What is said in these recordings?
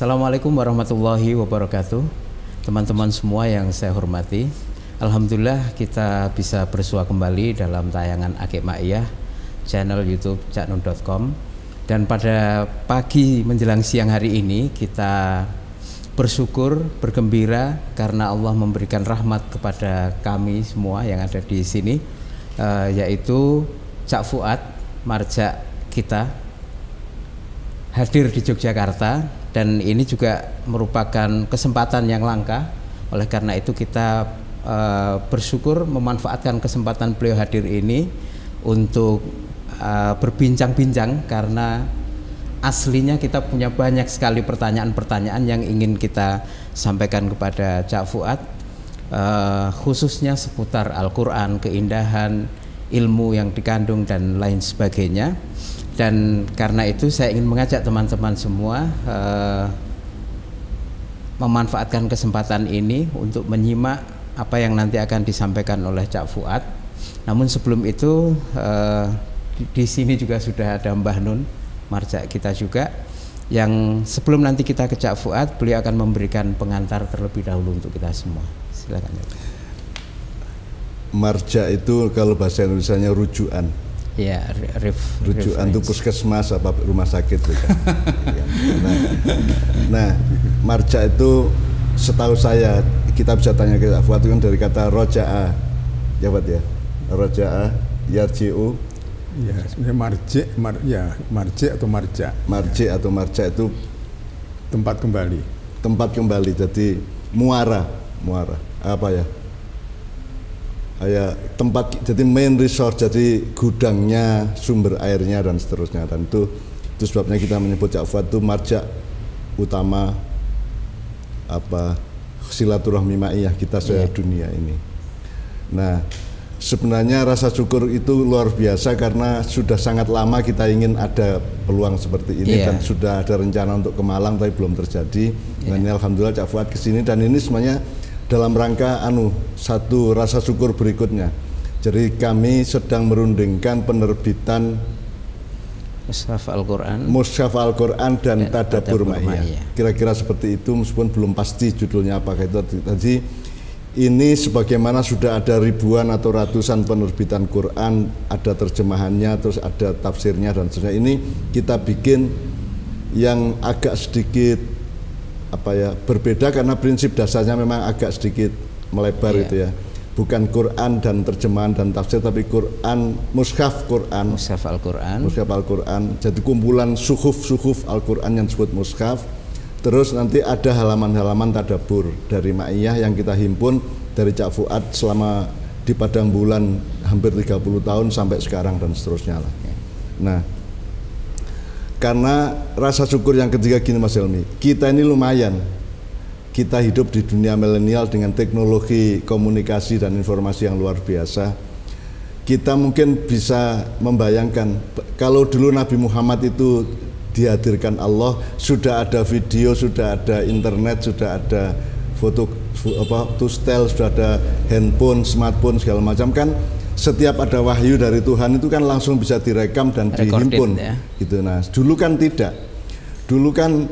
Assalamualaikum warahmatullahi wabarakatuh. Teman-teman semua yang saya hormati, alhamdulillah kita bisa bersua kembali dalam tayangan Akik Ma'iyah channel YouTube caknun.com. Dan pada pagi menjelang siang hari ini kita bersyukur, bergembira karena Allah memberikan rahmat kepada kami semua yang ada di sini, yaitu Cak Fuad, marja kita, hadir di Yogyakarta. Dan ini juga merupakan kesempatan yang langka. Oleh karena itu kita bersyukur memanfaatkan kesempatan beliau hadir ini untuk berbincang-bincang, karena aslinya kita punya banyak sekali pertanyaan-pertanyaan yang ingin kita sampaikan kepada Cak Fuad, khususnya seputar Al-Quran, keindahan, ilmu yang dikandung dan lain sebagainya. Dan karena itu saya ingin mengajak teman-teman semua memanfaatkan kesempatan ini untuk menyimak apa yang nanti akan disampaikan oleh Cak Fuad. Namun sebelum itu di sini juga sudah ada Mbah Nun, marja kita juga, yang sebelum nanti kita ke Cak Fuad, beliau akan memberikan pengantar terlebih dahulu untuk kita semua. Silakan. Marja itu kalau bahasa Indonesianya rujukan. Ya, rujukan itu puskesmas apa rumah sakit gitu kan. Nah, marja itu setahu saya, kita bisa tanya ke Cak Fuad, kan dari kata roja'a, ya Pak ya, roja'a, yarji'u. Ya, sebenarnya marji atau marja. Marji atau marja itu tempat kembali. Tempat kembali, jadi muara apa ya? Tempat, jadi main resort, jadi gudangnya, sumber airnya dan seterusnya. Dan itu sebabnya kita menyebut Cak Fuad itu marja utama silaturahmi ma'iyah kita dunia ini. Nah, sebenarnya rasa syukur itu luar biasa karena sudah sangat lama kita ingin ada peluang seperti ini, dan sudah ada rencana untuk ke Malang tapi belum terjadi. Dan alhamdulillah Cak Fuad kesini, dan ini sebenarnya dalam rangka satu rasa syukur berikutnya. Jadi kami sedang merundingkan penerbitan Mushaf Al-Quran dan Tadabbur Ma'iyah. Kira-kira seperti itu, meskipun belum pasti judulnya apakah itu. Jadi ini sebagaimana sudah ada ribuan atau ratusan penerbitan Quran, ada terjemahannya, terus ada tafsirnya dan sebagainya. Ini kita bikin yang agak sedikit berbeda karena prinsip dasarnya memang agak sedikit melebar itu ya. Bukan Quran dan terjemahan dan tafsir, tapi Quran, Mushaf Al-Quran. Jadi kumpulan suhuf Al-Quran yang disebut Mushaf. Terus nanti ada halaman-halaman tadabbur dari Ma'iyah yang kita himpun dari Cak Fuad selama di Padang Bulan hampir 30 tahun sampai sekarang dan seterusnya lah. Nah, karena rasa syukur yang ketiga gini Mas Helmi, kita ini lumayan, kita hidup di dunia milenial dengan teknologi komunikasi dan informasi yang luar biasa. Kita mungkin bisa membayangkan kalau dulu Nabi Muhammad itu dihadirkan Allah, sudah ada video, sudah ada internet, sudah ada foto tustel, sudah ada handphone, smartphone segala macam kan. Setiap ada wahyu dari Tuhan itu kan langsung bisa direkam dan dihimpun gitu. Nah, dulu kan tidak. Dulu kan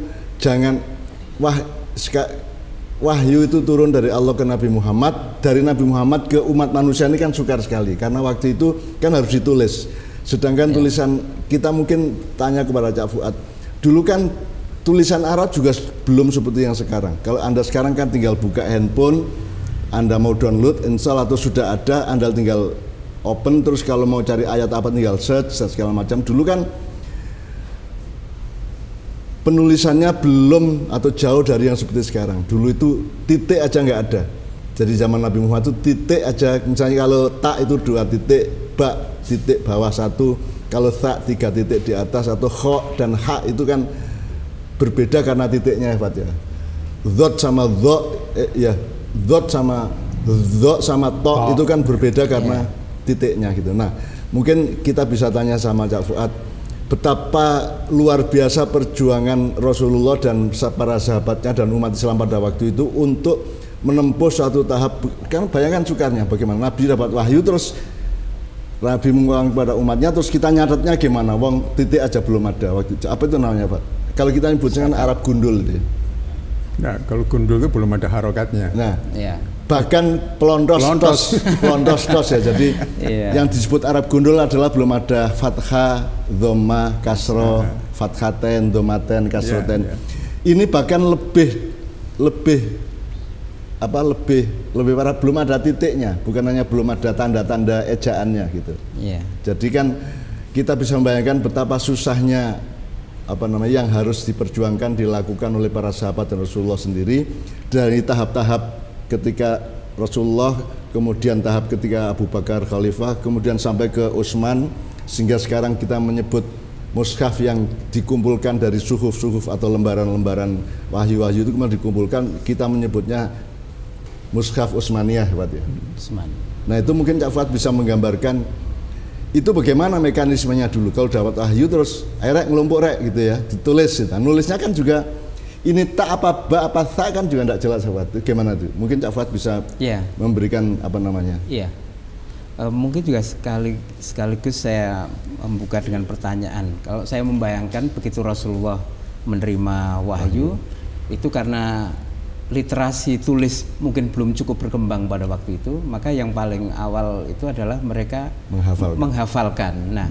wahyu itu turun dari Allah ke Nabi Muhammad, dari Nabi Muhammad ke umat manusia ini kan sukar sekali karena waktu itu kan harus ditulis. Sedangkan tulisan kita, mungkin tanya kepada Cak Fuad, dulu kan tulisan Arab juga belum seperti yang sekarang. Kalau Anda sekarang kan tinggal buka handphone, Anda mau download, install atau sudah ada, Anda tinggal open, terus kalau mau cari ayat apa tinggal search segala macam. Dulu kan penulisannya belum atau jauh dari yang seperti sekarang. Dulu itu titik aja nggak ada. Jadi zaman Nabi Muhammad itu titik aja, misalnya kalau tak itu 2 titik, ba titik bawah 1, kalau ta 3 titik di atas, atau kho dan ha itu kan berbeda karena titiknya ya Pak ya. Dzot sama dzot sama to itu kan berbeda karena titiknya gitu. Nah, mungkin kita bisa tanya sama Cak Fuad, betapa luar biasa perjuangan Rasulullah dan para sahabatnya dan umat Islam pada waktu itu untuk menempuh suatu tahap. Kan bayangkan sukarnya bagaimana Nabi dapat wahyu, terus Nabi mengulang kepada umatnya, terus kita nyatetnya gimana? Wong titik aja belum ada waktu itu. Apa itu namanya Pak? Kalau kita nyebutnya kan Arab gundul gitu. Nah, kalau gundul itu belum ada harokatnya. Nah, Ya. bahkan pelontos tos ya. Jadi Iya. yang disebut Arab gundul adalah belum ada fathah, dhamma, kasroh, fathaten, dhammaten, kasroten. Iya, Ini bahkan lebih parah, belum ada titiknya, bukan hanya belum ada tanda-tanda ejaannya gitu. Iya. Jadi kan kita bisa membayangkan betapa susahnya yang harus diperjuangkan, dilakukan oleh para sahabat dan Rasulullah sendiri dari tahap-tahap ketika Rasulullah, kemudian tahap ketika Abu Bakar Khalifah, kemudian sampai ke Utsman, sehingga sekarang kita menyebut mushaf yang dikumpulkan dari suhuf atau lembaran-lembaran wahyu-wahyu itu kemudian dikumpulkan, kita menyebutnya mushaf Utsmaniyah, Pak ya. Utsman. Nah, itu mungkin Cak Fuad bisa menggambarkan itu bagaimana mekanismenya dulu. Kalau dapat wahyu terus akhirnya ngelompok gitu ya, ditulis gitu. Nulisnya kan juga ini tak apa ba apa ta kan juga tidak jelas, Cak Fuad. Gimana tuh? Mungkin Cak Fuad bisa memberikan Iya. Mungkin juga sekaligus saya membuka dengan pertanyaan. Kalau saya membayangkan begitu Rasulullah menerima wahyu, itu karena literasi tulis mungkin belum cukup berkembang pada waktu itu, maka yang paling awal itu adalah mereka menghafalkan. Nah,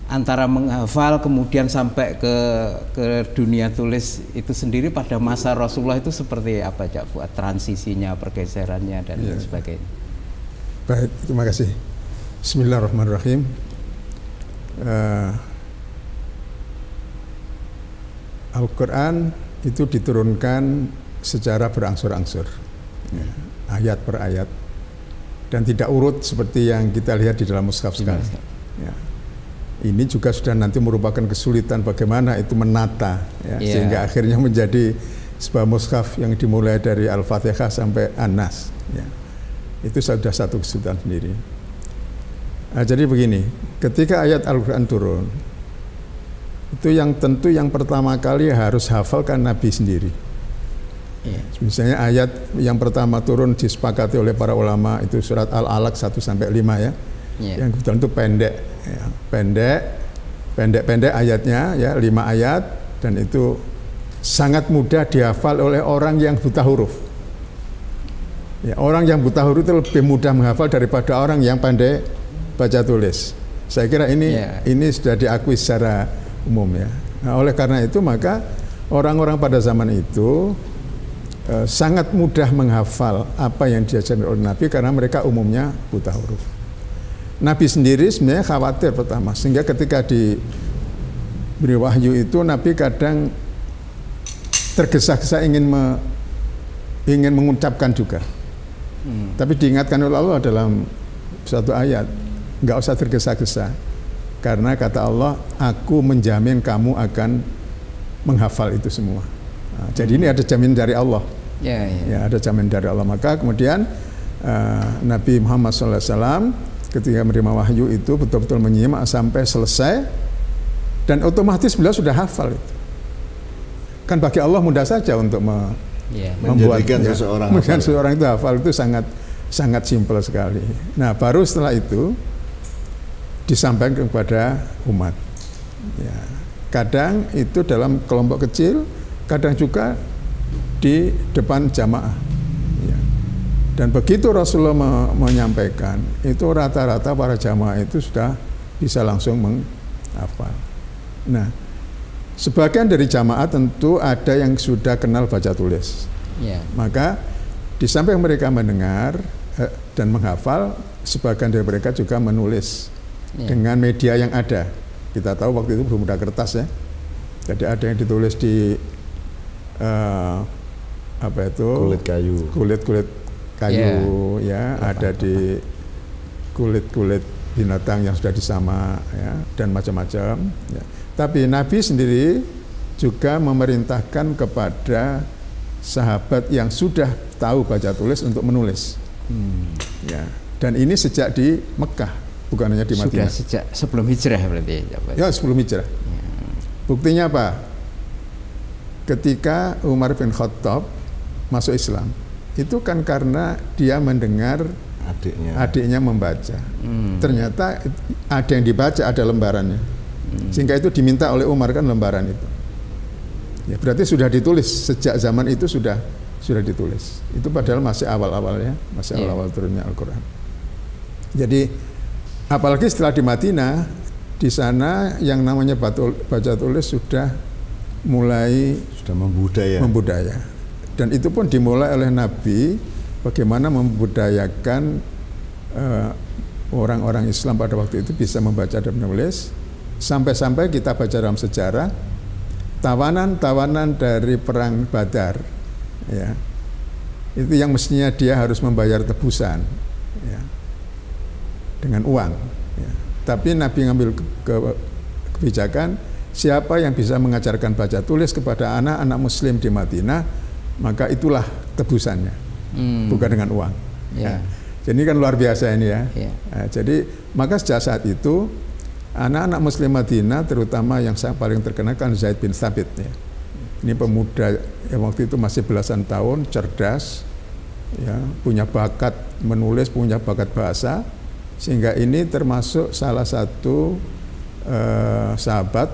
antara menghafal kemudian sampai ke dunia tulis itu sendiri pada masa Rasulullah itu seperti apa, Cak Fuad, transisinya, pergeserannya dan sebagainya. Baik, terima kasih. Bismillahirrahmanirrahim. Al-Quran itu diturunkan secara berangsur-angsur, ayat per ayat, dan tidak urut seperti yang kita lihat di dalam mushaf sekarang. Ya. Ini juga sudah nanti merupakan kesulitan bagaimana itu menata, sehingga akhirnya menjadi sebuah mushaf yang dimulai dari Al-Fatihah sampai An-Nas. Ya. Itu sudah satu kesulitan sendiri. Nah, jadi begini, ketika ayat Al-Quran turun, itu yang tentu yang pertama kali harus hafalkan Nabi sendiri. Misalnya ayat yang pertama turun disepakati oleh para ulama itu surat Al-Alaq 1-5 ya. Yang kebetulan itu pendek ayatnya ya, 5 ayat, dan itu sangat mudah dihafal oleh orang yang buta huruf. Ya, orang yang buta huruf itu lebih mudah menghafal daripada orang yang pandai baca tulis. Saya kira ini sudah diakui secara umum ya. Nah, oleh karena itu maka orang-orang pada zaman itu sangat mudah menghafal apa yang diajarkan oleh Nabi karena mereka umumnya buta huruf. Nabi sendiri sebenarnya khawatir pertama, sehingga ketika diberi wahyu itu Nabi kadang tergesa-gesa ingin mengucapkan juga. Tapi diingatkan oleh Allah dalam satu ayat, nggak usah tergesa-gesa, karena kata Allah, aku menjamin kamu akan menghafal itu semua. Nah, jadi ini ada jaminan dari Allah. Ya, ada jaminan dari Allah. Maka kemudian Nabi Muhammad SAW ketika menerima wahyu itu betul-betul menyimak sampai selesai, dan otomatis beliau sudah hafal itu. Kan bagi Allah mudah saja untuk menjadikan seseorang itu hafal, itu sangat simpel sekali. Nah, baru setelah itu disampaikan kepada umat. Ya, kadang itu dalam kelompok kecil, kadang juga di depan jamaah. Ya. Dan begitu Rasulullah menyampaikan, itu rata-rata para jamaah itu sudah bisa langsung menghafal. Nah, sebagian dari jamaah tentu ada yang sudah kenal baca tulis. Maka di samping mereka mendengar dan menghafal, sebagian dari mereka juga menulis dengan media yang ada. Kita tahu waktu itu belum ada kertas ya. Jadi ada yang ditulis di kulit kayu ya, ada di kulit binatang yang sudah disama ya, dan macam-macam ya. Tapi Nabi sendiri juga memerintahkan kepada sahabat yang sudah tahu baca tulis untuk menulis. Ya. Dan ini sejak di Mekah, bukan hanya di Madinah. Sudah sejak sebelum hijrah berarti. Ya, sebelum hijrah. Buktinya apa? Ketika Umar bin Khattab masuk Islam, itu kan karena dia mendengar adiknya membaca. Ternyata ada yang dibaca, ada lembarannya. Sehingga itu diminta oleh Umar kan lembaran itu. Ya, berarti sudah ditulis sejak zaman itu sudah ditulis. Itu padahal masih awal-awal ya, masih awal-awal turunnya Al-Quran. Jadi apalagi setelah di Madinah, di sana yang namanya baca tulis sudah mulai membudaya. Dan itu pun dimulai oleh Nabi bagaimana membudayakan orang-orang Islam pada waktu itu bisa membaca dan menulis. Sampai-sampai kita baca dalam sejarah tawanan dari perang Badar, ya, itu yang mestinya dia harus membayar tebusan, ya, dengan uang, ya. Tapi Nabi ngambil kebijakan, siapa yang bisa mengajarkan baca tulis kepada anak-anak Muslim di Madinah, maka itulah tebusannya, bukan dengan uang. Ya. Jadi kan luar biasa ini ya. Nah, jadi maka sejak saat itu anak-anak Muslim Madinah, terutama yang paling terkenal kan Zaid bin Thabit, ya. Ini pemuda yang waktu itu masih belasan tahun, cerdas, ya, punya bakat menulis, punya bakat bahasa, sehingga ini termasuk salah satu sahabat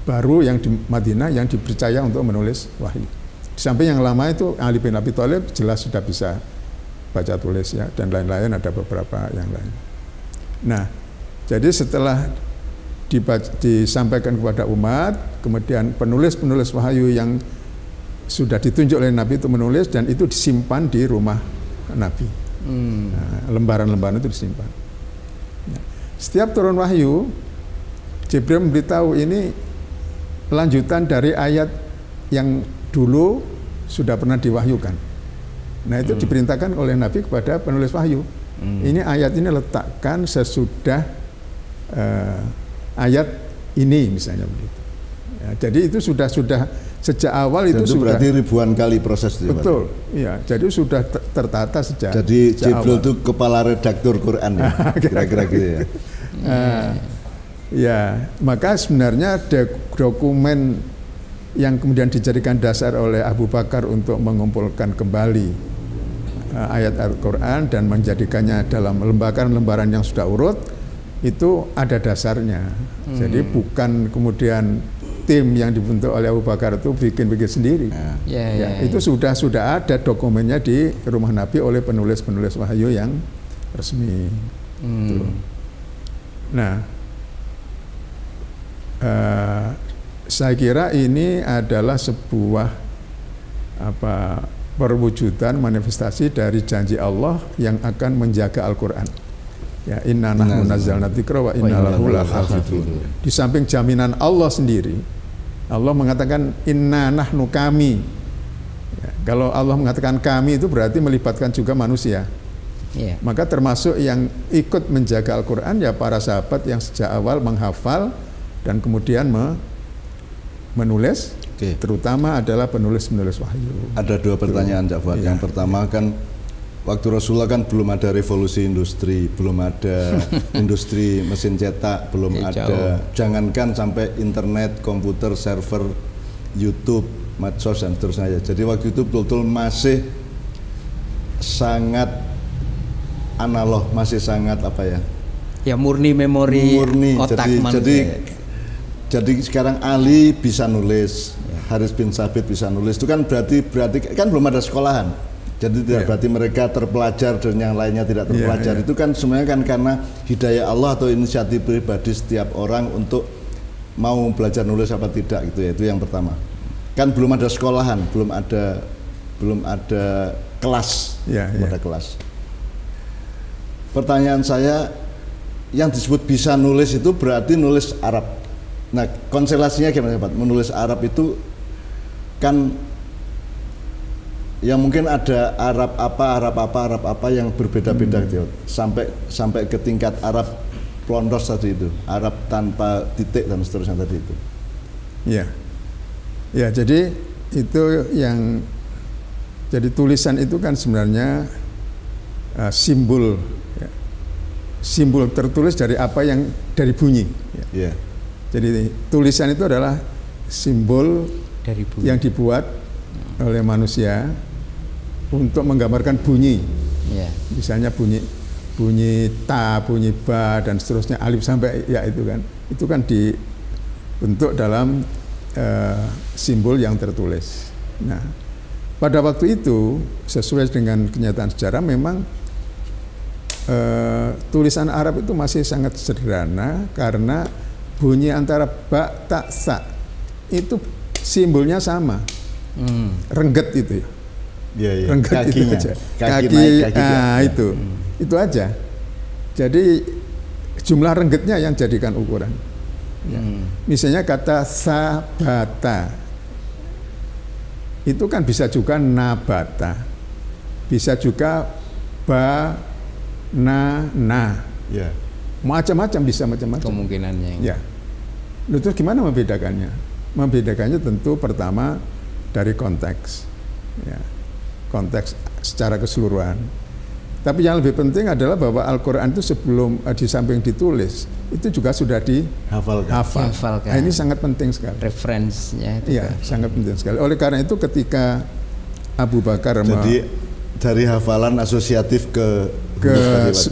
baru yang di Madinah yang dipercaya untuk menulis wahyu. Di samping yang lama itu Ali bin Abi Thalib jelas sudah bisa baca tulis, ya, dan lain-lain, ada beberapa yang lain. Nah, jadi setelah disampaikan kepada umat, kemudian penulis-penulis wahyu yang sudah ditunjuk oleh Nabi itu menulis, dan itu disimpan di rumah Nabi. Nah, lembaran-lembaran itu disimpan. Nah, setiap turun wahyu, Jibril memberitahu ini lanjutan dari ayat yang dulu sudah pernah diwahyukan. Nah, itu diperintahkan oleh Nabi kepada penulis wahyu. Ini ayat ini letakkan sesudah ayat ini, misalnya begitu. Ya, jadi itu sudah sejak awal. Dan itu sudah berarti ribuan kali proses itu. Betul, ya. Jadi sudah tertata sejak. Jadi sejak Jibril awal. itu kepala redaktur Quran, ya, kira-kira gitu ya. Ya, maka sebenarnya dokumen yang kemudian dijadikan dasar oleh Abu Bakar untuk mengumpulkan kembali ayat Al-Quran dan menjadikannya dalam lembaran-lembaran yang sudah urut, itu ada dasarnya. Jadi bukan kemudian tim yang dibentuk oleh Abu Bakar itu bikin-bikin sendiri. Itu sudah ada dokumennya di rumah Nabi oleh penulis-penulis wahyu yang resmi. Nah, saya kira ini adalah sebuah perwujudan manifestasi dari janji Allah yang akan menjaga Al-Quran. Ya, inna nahnu nazzalna dzikra wa inna lahu lahafidun. Di samping jaminan Allah sendiri, Allah mengatakan inna nahnu kami. Ya, kalau Allah mengatakan kami itu berarti melibatkan juga manusia. Maka termasuk yang ikut menjaga Al-Quran ya para sahabat yang sejak awal menghafal dan kemudian menulis. Terutama adalah penulis-penulis wahyu. Ada dua pertanyaan, Cak Fuad. Yang pertama kan waktu Rasulullah kan belum ada revolusi industri, belum ada industri mesin cetak, belum ada. Jangankan sampai internet, komputer, server, YouTube, medsos dan seterusnya. Jadi waktu itu betul-betul masih sangat analog, masih sangat Ya murni memori otak manusia. Jadi sekarang Ali bisa nulis, Haris bin Sabit bisa nulis. Itu kan berarti kan belum ada sekolahan. Jadi tidak berarti mereka terpelajar dan yang lainnya tidak terpelajar. Itu kan sebenarnya kan karena hidayah Allah atau inisiatif pribadi setiap orang untuk mau belajar nulis apa tidak gitu ya. Itu yang pertama. Kan belum ada sekolahan, belum ada kelas, belum ada kelas. Pertanyaan saya, yang disebut bisa nulis itu berarti nulis Arab. Nah, konstelasinya gimana Pak? Menulis Arab itu kan ya mungkin ada Arab apa yang berbeda-beda gitu. Sampai ke tingkat Arab plondos tadi itu, Arab tanpa titik dan seterusnya tadi itu. Ya. Ya, jadi itu yang jadi tulisan itu kan sebenarnya simbol tertulis dari apa yang dari bunyi. Ya. Jadi tulisan itu adalah simbol dari bunyi yang dibuat oleh manusia untuk menggambarkan bunyi. Misalnya bunyi ta, bunyi ba dan seterusnya, alif sampai ya itu kan dibentuk dalam simbol yang tertulis. Nah, pada waktu itu sesuai dengan kenyataan sejarah memang tulisan Arab itu masih sangat sederhana karena bunyi antara ba, ta, sa itu simbolnya sama, rengget itu. Ya. Rengget itu aja. Kaki itu aja. Jadi jumlah renggetnya yang jadikan ukuran. Misalnya kata sabata itu kan bisa juga nabata, bisa juga banana, macam-macam, bisa macam-macam kemungkinannya. Ya. Terus gimana membedakannya? Membedakannya tentu pertama dari konteks, ya. Konteks secara keseluruhan. Tapi yang lebih penting adalah bahwa Al-Quran itu sebelum di samping ditulis itu juga sudah dihafalkan. Nah, ini sangat penting sekali. Referensinya itu. Iya, sangat penting sekali. Oleh karena itu ketika Abu Bakar jadi dari hafalan asosiatif ke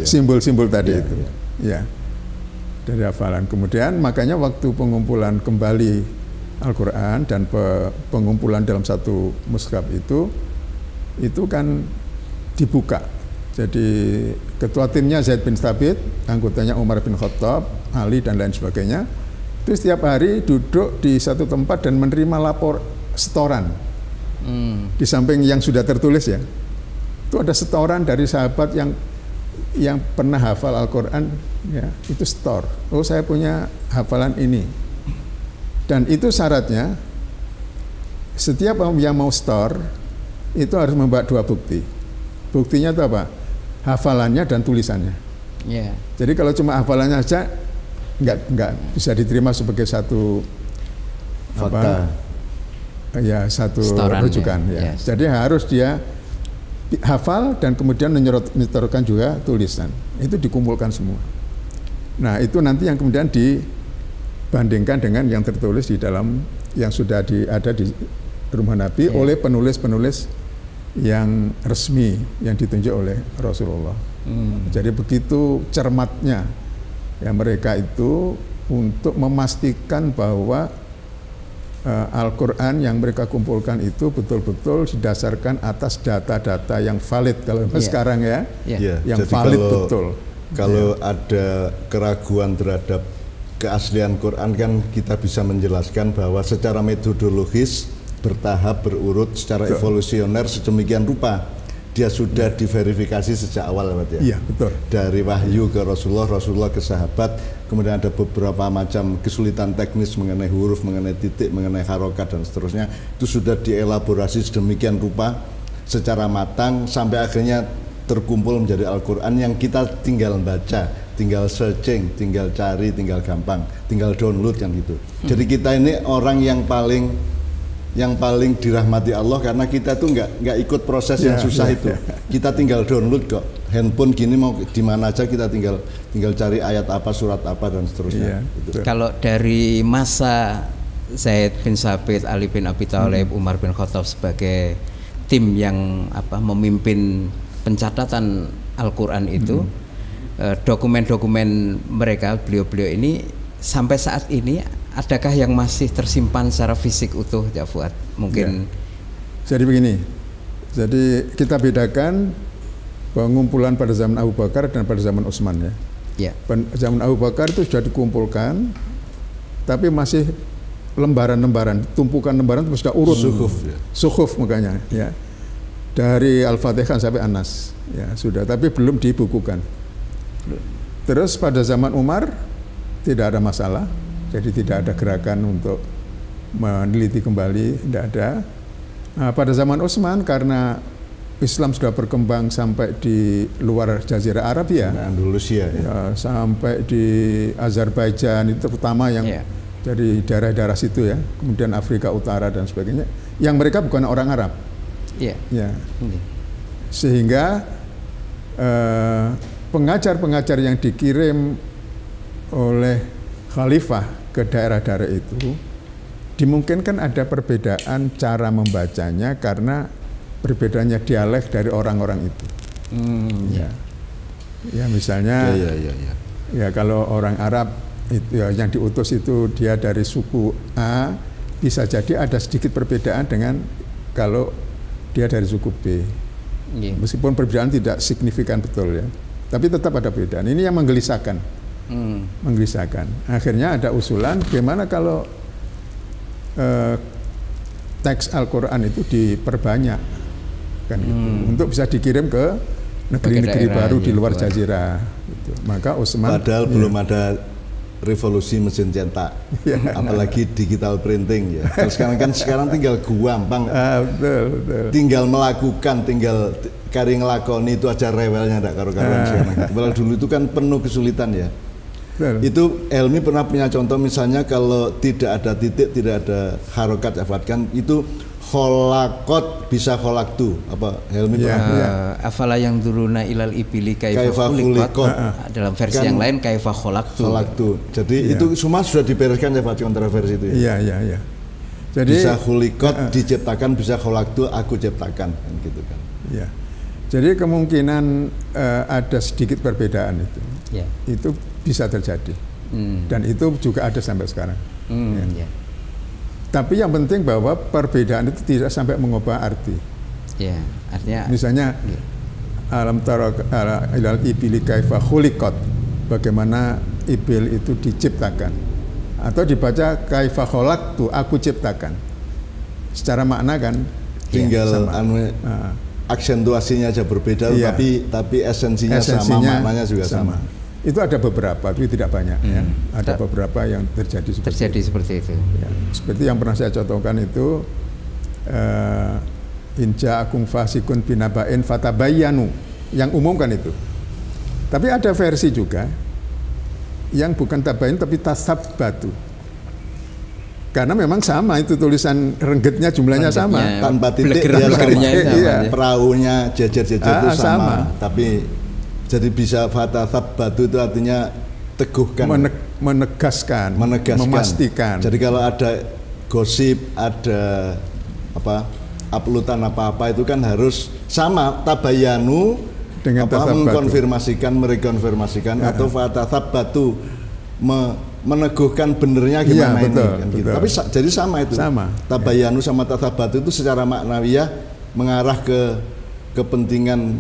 simbol-simbol tadi itu. Ya. Dari hafalan. Kemudian makanya waktu pengumpulan kembali Al-Quran dan pengumpulan dalam satu mushaf itu kan dibuka. Jadi ketua timnya Zaid bin Thabit, anggotanya Umar bin Khattab, Ali dan lain sebagainya. Itu setiap hari duduk di satu tempat dan menerima lapor setoran. Di samping yang sudah tertulis ya. Itu ada setoran dari sahabat yang pernah hafal Al-Quran, ya, itu setor. Oh, saya punya hafalan ini. Dan itu syaratnya setiap yang mau store itu harus membawa 2 bukti. Buktinya itu apa? Hafalannya dan tulisannya. Yeah. Jadi kalau cuma hafalannya aja nggak bisa diterima sebagai satu fakta. Satu Storan, rujukan. Ya. Yes. Jadi harus dia hafal dan kemudian menyetorkan juga tulisan. Itu dikumpulkan semua. Nah, itu nanti yang kemudian dibandingkan dengan yang tertulis di dalam yang sudah ada di rumah Nabi oleh penulis-penulis yang resmi yang ditunjuk oleh Rasulullah. Jadi begitu cermatnya ya mereka itu untuk memastikan bahwa Al-Quran yang mereka kumpulkan itu betul-betul didasarkan atas data-data yang valid kalau sekarang yang jadi valid betul. Kalau ada keraguan terhadap keaslian Quran kan kita bisa menjelaskan bahwa secara metodologis bertahap berurut secara evolusioner sedemikian rupa dia sudah diverifikasi sejak awal ya. Iya, betul. Dari wahyu ke Rasulullah ke sahabat, kemudian ada beberapa macam kesulitan teknis mengenai huruf, mengenai titik, mengenai harokat dan seterusnya. Itu sudah dielaborasi sedemikian rupa secara matang sampai akhirnya terkumpul menjadi Al-Quran yang kita tinggal baca, tinggal searching, tinggal cari, tinggal gampang, tinggal download yang gitu. Jadi kita ini orang yang paling dirahmati Allah karena kita tuh nggak ikut proses yang susah itu. Kita tinggal download kok. Handphone gini mau di mana aja kita tinggal cari ayat apa, surat apa dan seterusnya. Gitu. Kalau dari masa Zaid bin Thabit, Ali bin Abi Thalib, Umar bin Khattab sebagai tim yang memimpin pencatatan Al-Quran itu, dokumen-dokumen mereka, beliau-beliau ini sampai saat ini adakah yang masih tersimpan secara fisik utuh, ya Fuad? Mungkin. Jadi begini, jadi kita bedakan pengumpulan pada zaman Abu Bakar dan pada zaman Utsman ya. Zaman Abu Bakar itu sudah dikumpulkan, tapi masih lembaran-lembaran, tumpukan lembaran itu sudah urut. Suhuf makanya ya. Dari Al-Fatihah sampai An-Nas ya sudah, tapi belum dibukukan. Terus pada zaman Umar tidak ada masalah. Jadi tidak ada gerakan untuk meneliti kembali, tidak ada. Nah, pada zaman Utsman karena Islam sudah berkembang sampai di luar Jazirah Arab Andalusia sampai di Azerbaijan itu terutama yang dari daerah-daerah situ ya, kemudian Afrika Utara dan sebagainya, yang mereka bukan orang Arab. Sehingga pengajar-pengajar yang dikirim oleh khalifah ke daerah-daerah itu dimungkinkan ada perbedaan cara membacanya karena berbedanya dialek dari orang-orang itu. Ya misalnya ya kalau orang Arab itu yang diutus itu dia dari suku A, bisa jadi ada sedikit perbedaan dengan kalau dia dari suku B. Meskipun perbedaan tidak signifikan betul ya, tapi tetap ada perbedaan. Ini yang menggelisahkan. Menggelisahkan. Akhirnya ada usulan bagaimana kalau teks Al-Quran itu diperbanyak kan gitu, untuk bisa dikirim ke negeri-negeri baru di luar jazirah gitu. Maka Utsman padahal belum ada revolusi mesin cetak, apalagi digital printing ya. Sekarang tinggal gampang, betul. Tinggal melakukan, tinggal kari ngelakoni itu aja rewelnya ndak karo-karuan sekarang. Padahal dulu itu kan penuh kesulitan ya. Betul. Itu Helmi pernah punya contoh, misalnya kalau tidak ada titik, tidak ada harokat afatkan, itu kholakot bisa kholaktu, apa Helmi pernah afala yang duruna ilal ibili kaifa khuliqat, dalam versi kan, yang lain kaifa kholaktu. Jadi itu semua sudah dibereskan ya Pak kontroversi itu ya. Iya. Jadi bisa khuliqat diciptakan, bisa kholaktu aku ciptakan kan gitu kan. Iya. Jadi kemungkinan ada sedikit perbedaan itu. Itu bisa terjadi. Dan itu juga ada sampai sekarang. Tapi yang penting bahwa perbedaan itu tidak sampai mengubah arti. Artinya misalnya alam tara ilal ibili kaifa khuliqat, bagaimana ibil itu diciptakan, atau dibaca kaifa khalaqtu, aku ciptakan. Secara makna kan tinggal aksentuasinya aja berbeda, tapi esensinya sama, maknanya juga sama. Itu ada beberapa, tapi tidak banyak ya. Ada beberapa yang terjadi seperti itu. Ya. Seperti yang pernah saya contohkan itu inja akung fasikun binabain fatabayyanu, yang umum kan itu. Tapi ada versi juga yang bukan tabayin tapi tasabbatu. Karena memang sama itu tulisan renggetnya jumlahnya sama, tanpa titik dia perahunya jejer-jejer itu sama. Tapi jadi bisa fatasabbatu itu artinya teguhkan, menegaskan, memastikan. Jadi kalau ada gosip, ada uploadan apa-apa itu kan harus sama, tabayanu dengan merekonfirmasikan atau fatasabbatu meneguhkan benernya gimana betul, ini kan gitu. Tapi jadi sama itu. Tabayanu sama tasabbatu itu secara maknawiyah mengarah ke kepentingan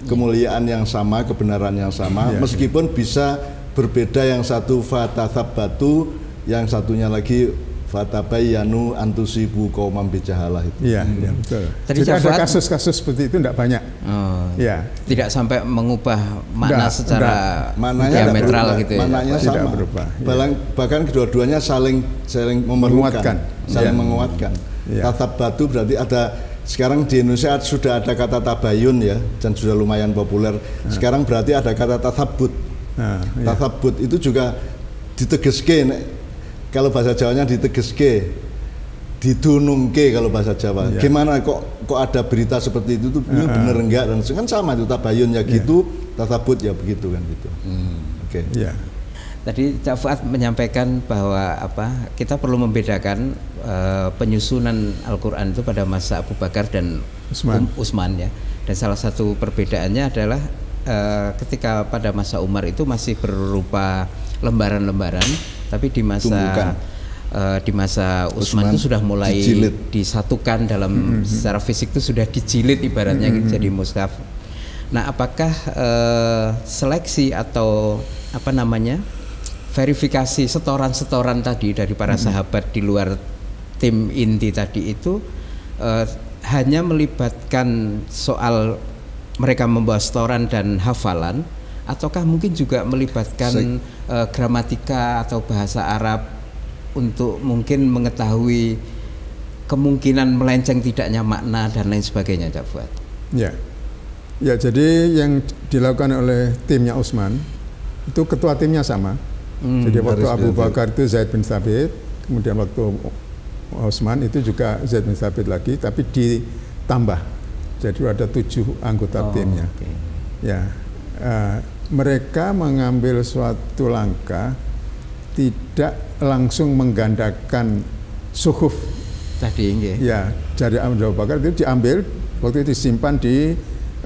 kemuliaan yang sama, kebenaran yang sama, meskipun bisa berbeda, yang satu fatasabbatu, yang satunya lagi fatabayyanu antusibu qaumam bijahalah itu. Iya, betul. Jadi ada kasus-kasus seperti itu tidak banyak. Tidak sampai mengubah makna secara diametral gitu ya. Maknanya sama. Berubah. Bahkan kedua-duanya saling memerlukan, saling menguatkan. Tasabbatu berarti ada. Sekarang di Indonesia sudah ada kata tabayun ya, dan sudah lumayan populer. Sekarang berarti ada kata tasabbut. Tasabbut itu juga ditegeske, kalau bahasa Jawanya ditegeske, didunungke kalau bahasa Jawa. Gimana kok ada berita seperti itu tuh bener enggak, dan kan sama itu tabayun ya gitu, tasabbut ya begitu kan gitu. Oke. Tadi Cak Fuad menyampaikan bahwa kita perlu membedakan penyusunan Al-Quran itu pada masa Abu Bakar dan Utsman ya. Dan salah satu perbedaannya adalah ketika pada masa Umar itu masih berupa lembaran-lembaran, tapi di masa Utsman itu sudah mulai disatukan dalam secara fisik, itu sudah dijilid ibaratnya jadi mushaf. Nah, apakah seleksi atau verifikasi setoran-setoran tadi dari para sahabat di luar tim inti tadi itu hanya melibatkan soal mereka membawa setoran dan hafalan, ataukah mungkin juga melibatkan gramatika atau bahasa Arab untuk mungkin mengetahui kemungkinan melenceng tidaknya makna dan lain sebagainya, Cak Fuad? Ya, jadi yang dilakukan oleh timnya Utsman itu ketua timnya sama. Jadi waktu Abu Bakar itu Zaid bin Thabit, kemudian waktu Utsman itu juga Zaid bin Thabit lagi, tapi ditambah. Jadi ada 7 anggota timnya. Mereka mengambil suatu langkah tidak langsung menggandakan suhuf tadi. Dari Abu Bakar itu diambil, waktu itu disimpan di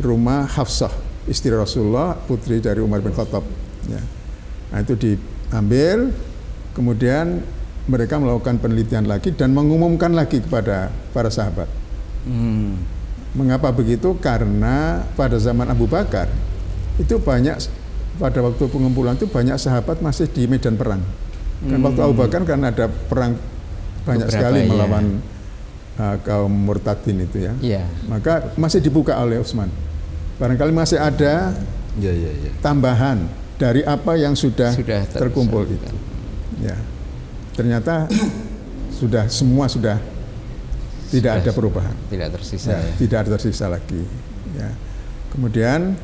rumah Hafsah, istri Rasulullah, putri dari Umar bin Khattab. Nah, itu diambil, kemudian mereka melakukan penelitian lagi dan mengumumkan lagi kepada para sahabat. Mengapa begitu? Karena pada zaman Abu Bakar itu banyak, pada waktu pengumpulan itu banyak sahabat masih di medan perang. Kan waktu Abu Bakar kan ada perang banyak sekali melawan kaum murtadin itu ya. Maka masih dibuka oleh Utsman. Barangkali masih ada tambahan dari apa yang sudah terkumpul itu. Ya. Ternyata semua sudah tidak ada perubahan. Tidak tersisa. Tidak ada tersisa lagi. Ya. Kemudian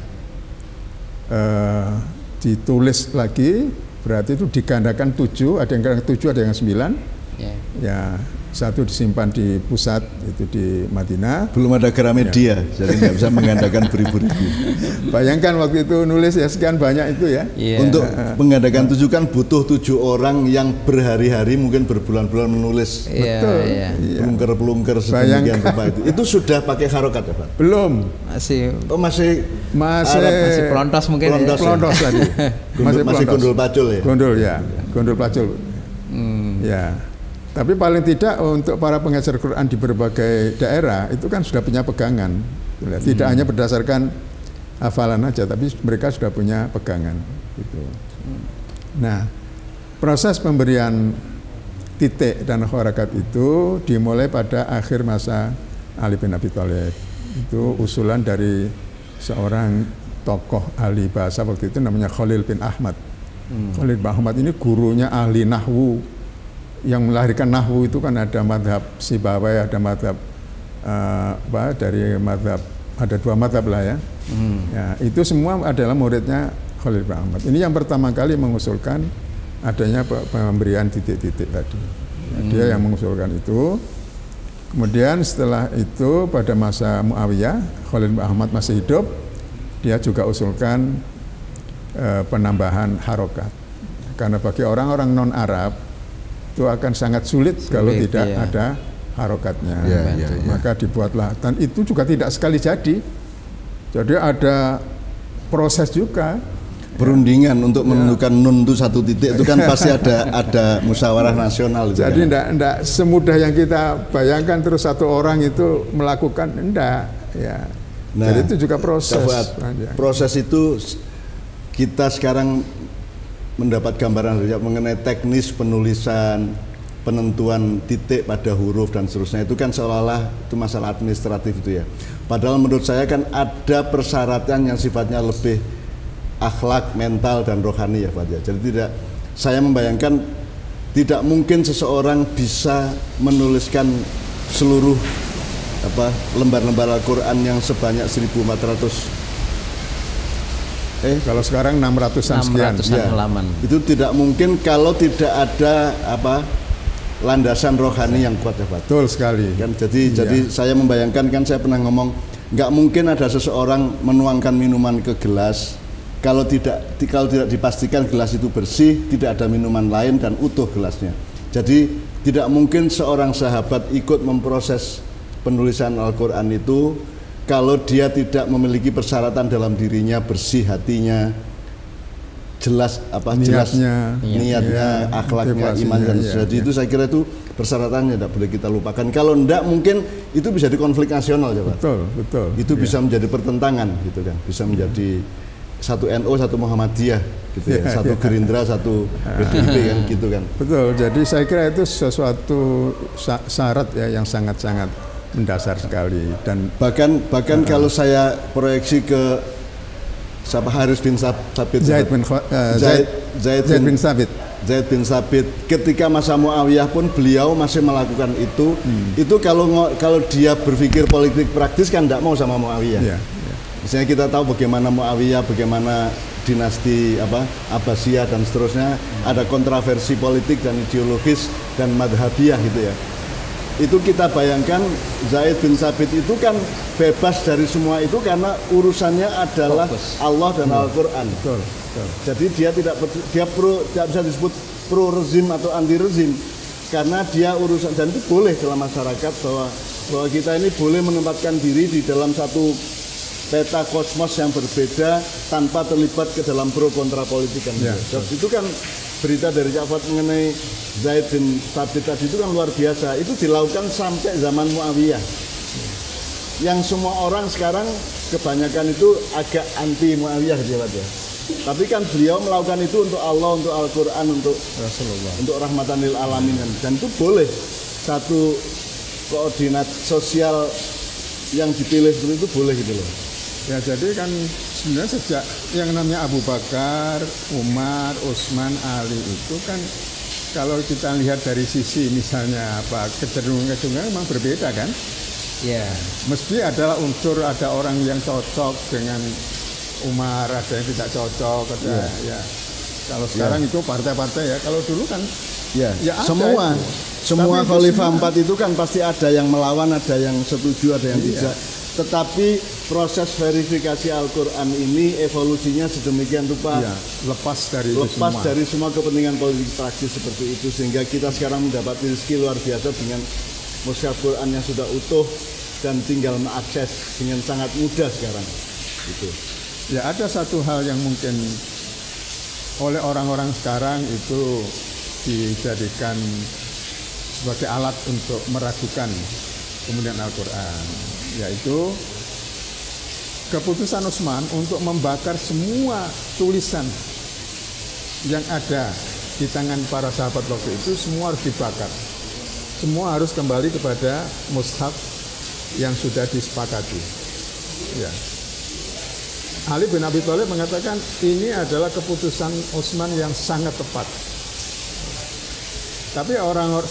ditulis lagi, berarti itu digandakan 7, ada yang 7, ada yang 9. Ya, satu disimpan di pusat itu di Madinah. Belum ada Gramedia, jadi nggak bisa menggandakan beribu-ribu. Bayangkan waktu itu nulis ya sekian banyak itu ya. Untuk menggandakan 7 kan butuh 7 orang yang berhari-hari mungkin berbulan-bulan menulis. Betul. Pelungker-pelungker sedemikian rupa itu. Itu sudah pakai harokat ya Pak? Belum. Masih pelontos mungkin. Pelontos tadi. Masih gondol pacul ya. Gondol pacul. Ya. Tapi paling tidak untuk para pengajar Quran di berbagai daerah itu kan sudah punya pegangan. Tidak hanya berdasarkan hafalan aja, tapi mereka sudah punya pegangan. Gitu. Nah, proses pemberian titik dan harakat itu dimulai pada akhir masa Ali bin Abi Thalib. Itu usulan dari seorang tokoh ahli bahasa waktu itu namanya Khalil bin Ahmad. Khalil bin Ahmad ini gurunya ahli nahwu. Yang melahirkan nahwu itu kan ada madhab Sibawai, ada madhab dari madhab, ada 2 madhab lah ya. Ya, itu semua adalah muridnya Khalil bin Ahmad. Ini yang pertama kali mengusulkan adanya pemberian titik-titik tadi. Dia yang mengusulkan itu. Kemudian setelah itu pada masa Muawiyah, Khalil bin Ahmad masih hidup, dia juga usulkan penambahan harokat. Karena bagi orang-orang non-Arab itu akan sangat sulit kalau tidak ada harokatnya. Maka dibuatlah, dan itu juga tidak sekali jadi. Jadi ada proses juga. Perundingan untuk menentukan nun itu 1 titik itu kan pasti ada musyawarah nasional. Jadi enggak semudah yang kita bayangkan terus satu orang itu melakukan, enggak. Ya. Nah, jadi itu juga proses. Proses itu kita sekarang mendapat gambaran mengenai teknis penulisan, penentuan titik pada huruf dan seterusnya, itu kan seolah-olah itu masalah administratif itu ya. Padahal menurut saya kan ada persyaratan yang sifatnya lebih akhlak, mental dan rohani ya Pak ya. Jadi saya membayangkan tidak mungkin seseorang bisa menuliskan seluruh lembar-lembar Al-Qur'an yang sebanyak 1400. Kalau sekarang 600-an sekian halaman. Itu tidak mungkin kalau tidak ada landasan rohani yang kuat ya Pak. Betul sekali. Kan jadi saya membayangkan, kan saya pernah ngomong, nggak mungkin ada seseorang menuangkan minuman ke gelas kalau tidak dipastikan gelas itu bersih, tidak ada minuman lain dan utuh gelasnya. Jadi tidak mungkin seorang sahabat ikut memproses penulisan Al-Qur'an itu kalau dia tidak memiliki persyaratan dalam dirinya, bersih hatinya, jelas niatnya, akhlaknya, iman dan jadi itu saya kira itu persyaratannya tidak boleh kita lupakan. Kalau enggak mungkin itu bisa di konflik nasional ya Pak. Betul. Itu bisa menjadi pertentangan gitu kan, bisa menjadi satu NU, satu Muhammadiyah gitu ya, satu Gerindra, satu PDIP kan gitu kan. Betul. Jadi saya kira itu sesuatu syarat ya yang sangat-sangat mendasar sekali. Dan bahkan kalau saya proyeksi ke Haris bin Sabit, Zaid bin Sabit ketika masa Muawiyah pun beliau masih melakukan itu. Itu kalau dia berpikir politik praktis kan tidak mau sama Muawiyah. Misalnya kita tahu bagaimana Muawiyah, bagaimana dinasti Abbasiyah dan seterusnya, ada kontroversi politik dan ideologis dan madhabiyah gitu ya. Itu kita bayangkan Zaid bin Sabit itu kan bebas dari semua itu karena urusannya adalah Allah dan Al-Qur'an. Jadi dia tidak bisa disebut pro rezim atau anti rezim karena dia urusan, dan itu boleh dalam masyarakat bahwa kita ini boleh menempatkan diri di dalam satu peta kosmos yang berbeda tanpa terlibat ke dalam pro kontra politik kan. Itu kan berita dari Cak Fuad mengenai Zaid bin Thabit tadi itu kan luar biasa. Itu dilakukan sampai zaman Muawiyah. Yang semua orang sekarang kebanyakan itu agak anti Muawiyah dia ya. Tapi kan beliau melakukan itu untuk Allah, untuk Al-Quran, untuk Rasulullah, untuk rahmatan lil alamin, dan itu boleh satu koordinat sosial yang dipilih seperti itu boleh gitu loh. ya. Jadi kan sebenarnya sejak yang namanya Abu Bakar, Umar, Utsman, Ali itu kan kalau kita lihat dari sisi misalnya apa kecenderungan memang berbeda kan. Ya. Mesti adalah unsur, ada orang yang cocok dengan Umar, ada yang tidak cocok, ada ya. Kalau sekarang itu partai-partai ya. Kalau dulu kan Ya, ya ada semua itu. semua Tapi khalifah itu 4 itu kan pasti ada yang melawan, ada yang setuju, ada yang tidak. Tetapi proses verifikasi Al-Quran ini evolusinya sedemikian rupa, ya, lepas dari itu lepas semua. dari semua kepentingan politik praktis seperti itu, sehingga kita sekarang mendapat rezeki luar biasa dengan mushaf Quran yang sudah utuh dan tinggal mengakses dengan sangat mudah sekarang. Gitu. Ya, ada satu hal yang mungkin oleh orang-orang sekarang itu dijadikan sebagai alat untuk meragukan kemudian Al-Quran, yaitu keputusan Utsman untuk membakar semua tulisan yang ada di tangan para sahabat waktu itu, semua harus dibakar. Semua harus kembali kepada mushaf yang sudah disepakati. Ya. Ali bin Abi Thalib mengatakan ini adalah keputusan Utsman yang sangat tepat. Tapi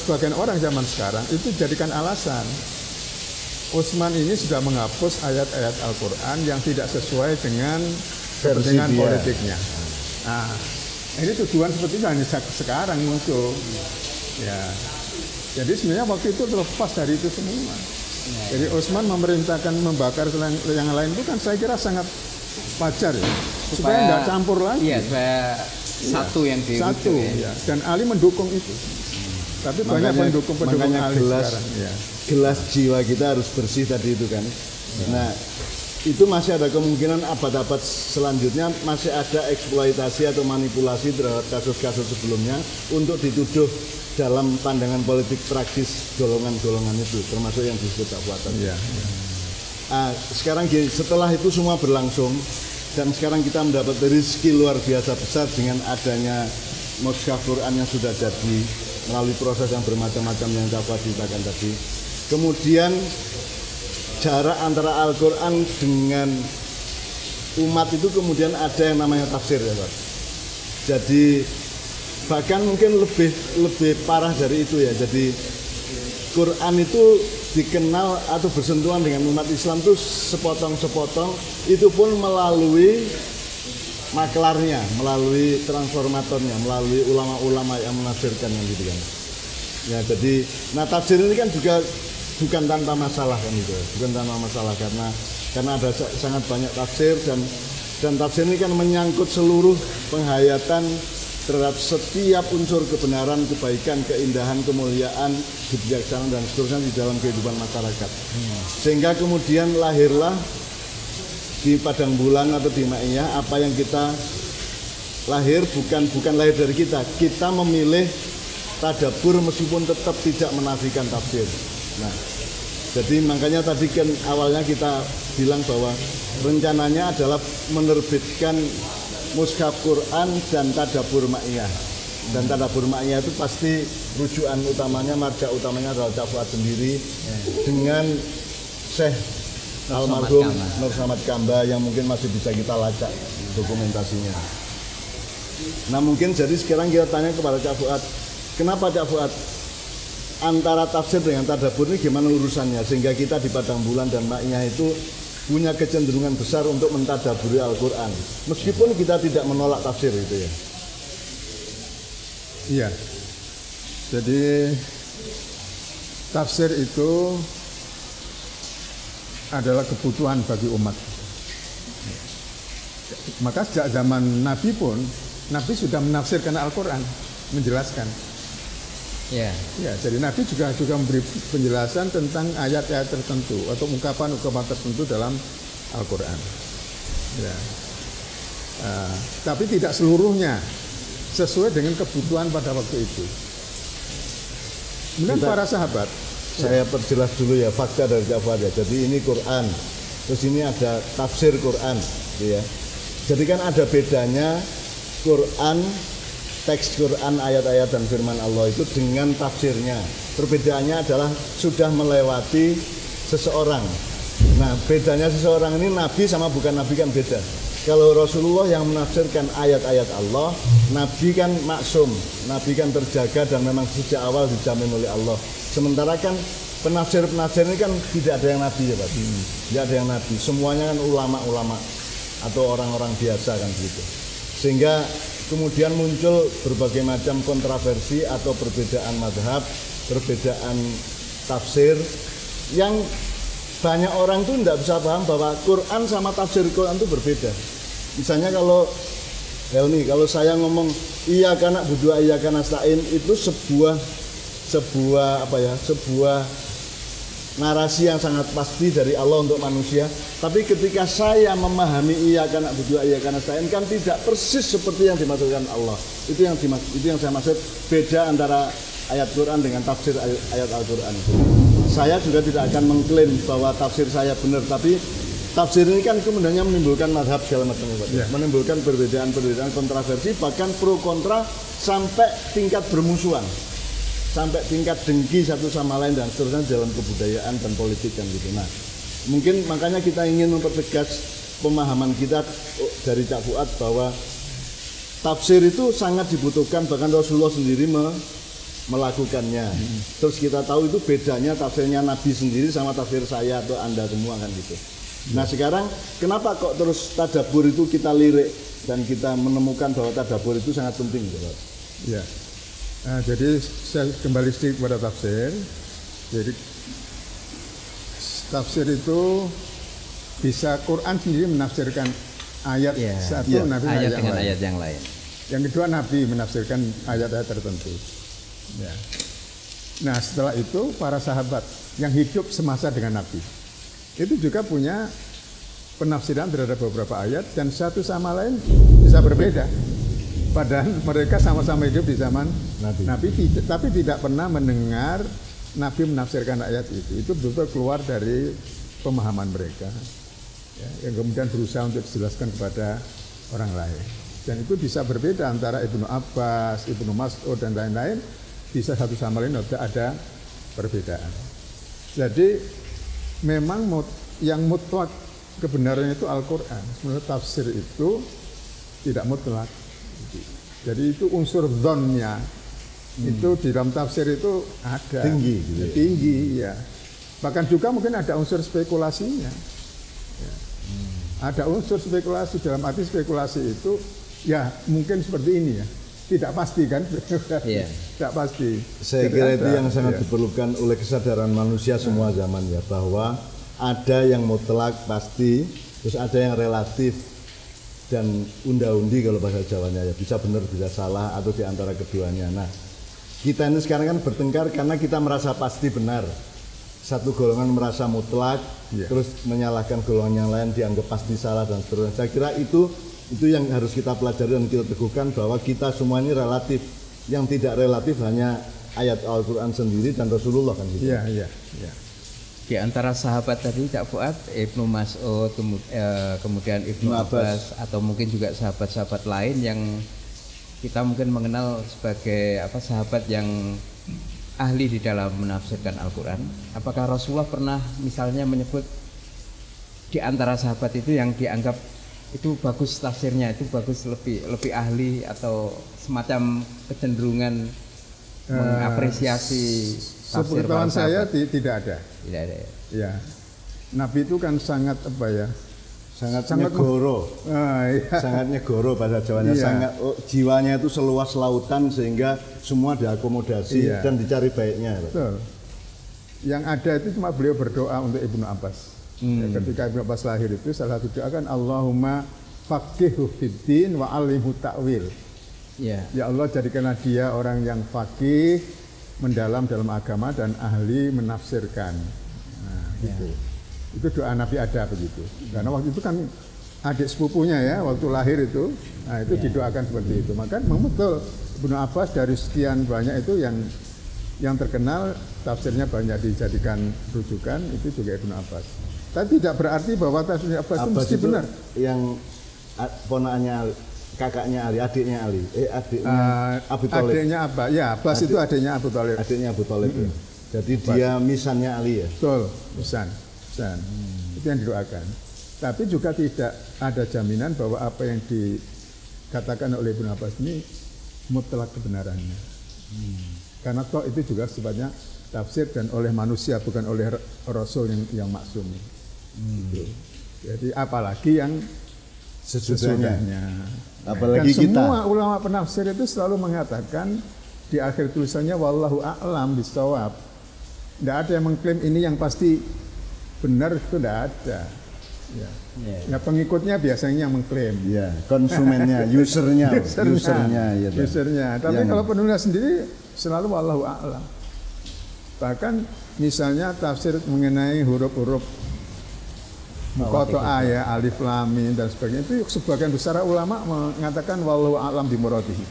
sebagian orang zaman sekarang itu jadikan alasan Utsman ini sudah menghapus ayat-ayat Al-Quran yang tidak sesuai dengan kepentingan politiknya. Nah, ini tuduhan seperti itu hanya sekarang muncul. Ya. Jadi sebenarnya waktu itu terlepas dari itu semua. Jadi Utsman memerintahkan membakar yang lain itu kan saya kira sangat wajar ya, supaya nggak campur lagi. Iya, supaya satu yang satu ya. Dan Ali mendukung itu. Tapi banyak pendukung Ali sekarang. Ya. Gelas jiwa kita harus bersih tadi itu kan. Nah, itu masih ada kemungkinan abad-abad selanjutnya masih ada eksploitasi atau manipulasi terhadap kasus-kasus sebelumnya untuk dituduh dalam pandangan politik praktis golongan-golongan itu, termasuk yang disebut dakwatan. Ya. Sekarang setelah itu semua berlangsung dan sekarang kita mendapat rezeki luar biasa besar dengan adanya mushaf Quran yang sudah jadi melalui proses yang bermacam-macam yang dapat ceritakan tadi. Kemudian jarak antara Al-Quran dengan umat itu kemudian ada yang namanya tafsir ya Pak. Jadi bahkan mungkin lebih parah dari itu ya. Jadi Quran itu dikenal atau bersentuhan dengan umat Islam itu sepotong-sepotong, itu pun melalui maklarnya, melalui transformatornya, melalui ulama-ulama yang menafsirkan yang gitu kan. Ya jadi, nah tafsir ini kan juga bukan tanpa masalah kan gitu, bukan tanpa masalah karena ada sangat banyak tafsir dan tafsir ini kan menyangkut seluruh penghayatan terhadap setiap unsur kebenaran, kebaikan, keindahan, kemuliaan, kebijaksanaan dan seterusnya di dalam kehidupan masyarakat. Sehingga kemudian lahirlah di Padang Bulan atau di Ma'iyah apa yang kita lahir bukan lahir dari kita memilih tadabbur meskipun tetap tidak menafikan tafsir. Nah, jadi makanya tadi kan awalnya kita bilang bahwa rencananya adalah menerbitkan mushaf Quran dan tadabbur Ma'iyah. Dan tadabbur Ma'iyah itu pasti rujukan utamanya, marja utamanya adalah Cak Fuad sendiri dengan Syekh almarhum Nur Samad Kamba yang mungkin masih bisa kita lacak dokumentasinya. Nah mungkin jadi sekarang kita tanya kepada Cak Fuad, kenapa Cak Fuad antara tafsir dengan tadabbur ini gimana urusannya sehingga kita di Padang Bulan dan Ma'iyah itu punya kecenderungan besar untuk mentadaburi Al-Quran meskipun kita tidak menolak tafsir itu ya. Iya. Jadi tafsir itu adalah kebutuhan bagi umat. Maka sejak zaman Nabi pun Nabi sudah menafsirkan Al-Quran, menjelaskan. Ya. Ya, jadi Nabi juga memberi penjelasan tentang ayat-ayat tertentu atau ungkapan-ungkapan tertentu dalam Al-Quran. Ya. Tapi tidak seluruhnya. sesuai dengan kebutuhan pada waktu itu. Kemudian para sahabat, saya perjelas dulu ya fakta dari Cak Fuad ya. Jadi ini Quran, terus ini ada tafsir Quran, gitu ya. Jadi kan ada bedanya Quran, teks Quran, ayat-ayat dan firman Allah itu dengan tafsirnya. Perbedaannya adalah sudah melewati seseorang. Nah, bedanya seseorang ini nabi sama bukan nabi kan beda. Kalau Rasulullah yang menafsirkan ayat-ayat Allah, nabi kan maksum, nabi kan terjaga dan memang sejak awal dijamin oleh Allah. Sementara kan penafsir-penafsir ini kan tidak ada yang nabi ya Pak. Tidak ada yang nabi, semuanya kan ulama-ulama atau orang-orang biasa kan gitu. Sehingga kemudian muncul berbagai macam kontroversi atau perbedaan mazhab, perbedaan tafsir yang banyak orang tuh tidak bisa paham bahwa Quran sama tafsir Quran itu berbeda. Misalnya kalau Helmi, kalau saya ngomong iya kana budu iya kana nasta'in itu sebuah narasi yang sangat pasti dari Allah untuk manusia. Tapi ketika saya memahami iya kana budu iya kana nasta'in kan tidak persis seperti yang dimaksudkan Allah. Itu yang saya maksud beda antara ayat Quran dengan tafsir ayat Al-Quran. Saya juga tidak akan mengklaim bahwa tafsir saya benar, tapi tafsir ini kan kemudiannya menimbulkan mazhab segala macam, menimbulkan perbedaan-perbedaan, kontroversi, bahkan pro kontra sampai tingkat bermusuhan, sampai tingkat dengki satu sama lain dan seterusnya dalam kebudayaan dan politik kan gitu. Nah, mungkin makanya kita ingin mempertegas pemahaman kita dari Cak Fuad bahwa tafsir itu sangat dibutuhkan, bahkan Rasulullah sendiri melakukannya. Terus kita tahu itu bedanya tafsirnya Nabi sendiri sama tafsir saya atau Anda semua kan gitu. Nah sekarang kenapa kok terus tadabbur itu kita lirik dan kita menemukan bahwa tadabbur itu sangat penting gitu Pak? Ya. Nah, jadi saya kembali sedikit pada tafsir. Jadi tafsir itu bisa Quran sendiri menafsirkan ayat satu, Nabi ayat dengan ayat yang lain. Yang kedua Nabi menafsirkan ayat-ayat tertentu. Ya. Nah setelah itu para sahabat yang hidup semasa dengan Nabi itu juga punya penafsiran terhadap beberapa ayat dan satu sama lain bisa berbeda. Padahal mereka sama-sama hidup di zaman Nabi tapi tidak pernah mendengar Nabi menafsirkan ayat itu. Itu betul-betul keluar dari pemahaman mereka, ya, yang kemudian berusaha untuk dijelaskan kepada orang lain. Dan itu bisa berbeda antara Ibnu Abbas, Ibnu Mas'ud dan lain-lain. Bisa satu sama lain ada perbedaan. Jadi memang yang mutlak kebenarannya itu Al-Quran. Menurut tafsir itu tidak mutlak. Jadi itu unsur dzonnya itu di dalam tafsir itu ada tinggi, gitu. Tinggi ya. Bahkan juga mungkin ada unsur spekulasinya. Ya. Ada unsur spekulasi, dalam arti spekulasi itu ya mungkin seperti ini ya. Tidak pasti kan? Tidak pasti. Saya kira itu yang sangat diperlukan oleh kesadaran manusia semua zaman ya, bahwa ada yang mutlak pasti, terus ada yang relatif dan unda-undi kalau bahasa Jawanya ya, bisa benar bisa salah atau di antara keduanya. Nah, kita ini sekarang kan bertengkar karena kita merasa pasti benar. Satu golongan merasa mutlak, terus menyalahkan golongan yang lain dianggap pasti salah dan seterusnya. Saya kira itu yang harus kita pelajari dan kita teguhkan bahwa kita semua ini relatif. Yang tidak relatif hanya ayat Al-Quran sendiri dan Rasulullah kan gitu. Iya. Di antara sahabat tadi Cak Fuad, Ibnu Mas'ud, kemudian Ibnu Abbas atau mungkin juga sahabat-sahabat lain yang kita mungkin mengenal sebagai sahabat yang ahli di dalam menafsirkan Al-Quran. Apakah Rasulullah pernah misalnya menyebut di antara sahabat itu yang dianggap itu bagus tafsirnya, itu bagus, lebih ahli atau semacam kecenderungan mengapresiasi tafsir para sahabat? Saya tidak ada. Tidak ada ya. Nabi itu kan sangat sangat nyegoro. Sangat nyegoro bahasa Jawanya, sangat jiwanya itu seluas lautan sehingga semua diakomodasi dan dicari baiknya. Betul. Yang ada itu cuma beliau berdoa untuk Ibnu Abbas. Ya, ketika Ibnu Abbas lahir itu salah satu doa kan Allahumma faqihhu fiddin wa alimhu ta'wil. Ya Allah, jadikanlah dia orang yang faqih, mendalam dalam agama dan ahli menafsirkan. Nah, gitu. Itu doa Nabi ada begitu. Karena waktu itu kan adik sepupunya ya, waktu lahir itu Nah, itu didoakan seperti itu. Maka memang betul Ibnu Abbas dari sekian banyak itu yang terkenal tafsirnya banyak dijadikan rujukan itu juga Ibnu Abbas. Tapi tidak berarti bahwa tafsir Abbas itu mesti benar. Yang ponakannya kakaknya Ali, adiknya Ali, adiknya Abu Thalib. Adiknya apa? Ya, Abbas itu adiknya Abu Thalib. Adiknya Abu Thalib. Jadi Abbas. Dia misannya Ali ya. Betul, misan. Itu yang didoakan. Tapi juga tidak ada jaminan bahwa apa yang dikatakan oleh Ibnu Abbas ini mutlak kebenarannya. Karena toh itu juga sifatnya tafsir dan oleh manusia bukan oleh Rasul yang maksum. Gitu. Jadi apalagi yang sesudahnya. Apalagi dan kita. Semua ulama penafsir itu selalu mengatakan di akhir tulisannya wallahu a'lam bishawab. Tidak ada yang mengklaim ini yang pasti benar, itu tidak ada. Ya, pengikutnya biasanya yang mengklaim. Ya, konsumennya, usernya. Tapi kalau penulis sendiri selalu wallahu a'lam. Bahkan misalnya tafsir mengenai huruf-huruf muqatta'ah ya, alif lam mim dan sebagainya, itu sebagian besar ulama mengatakan wallahu a'lam bimuradihi.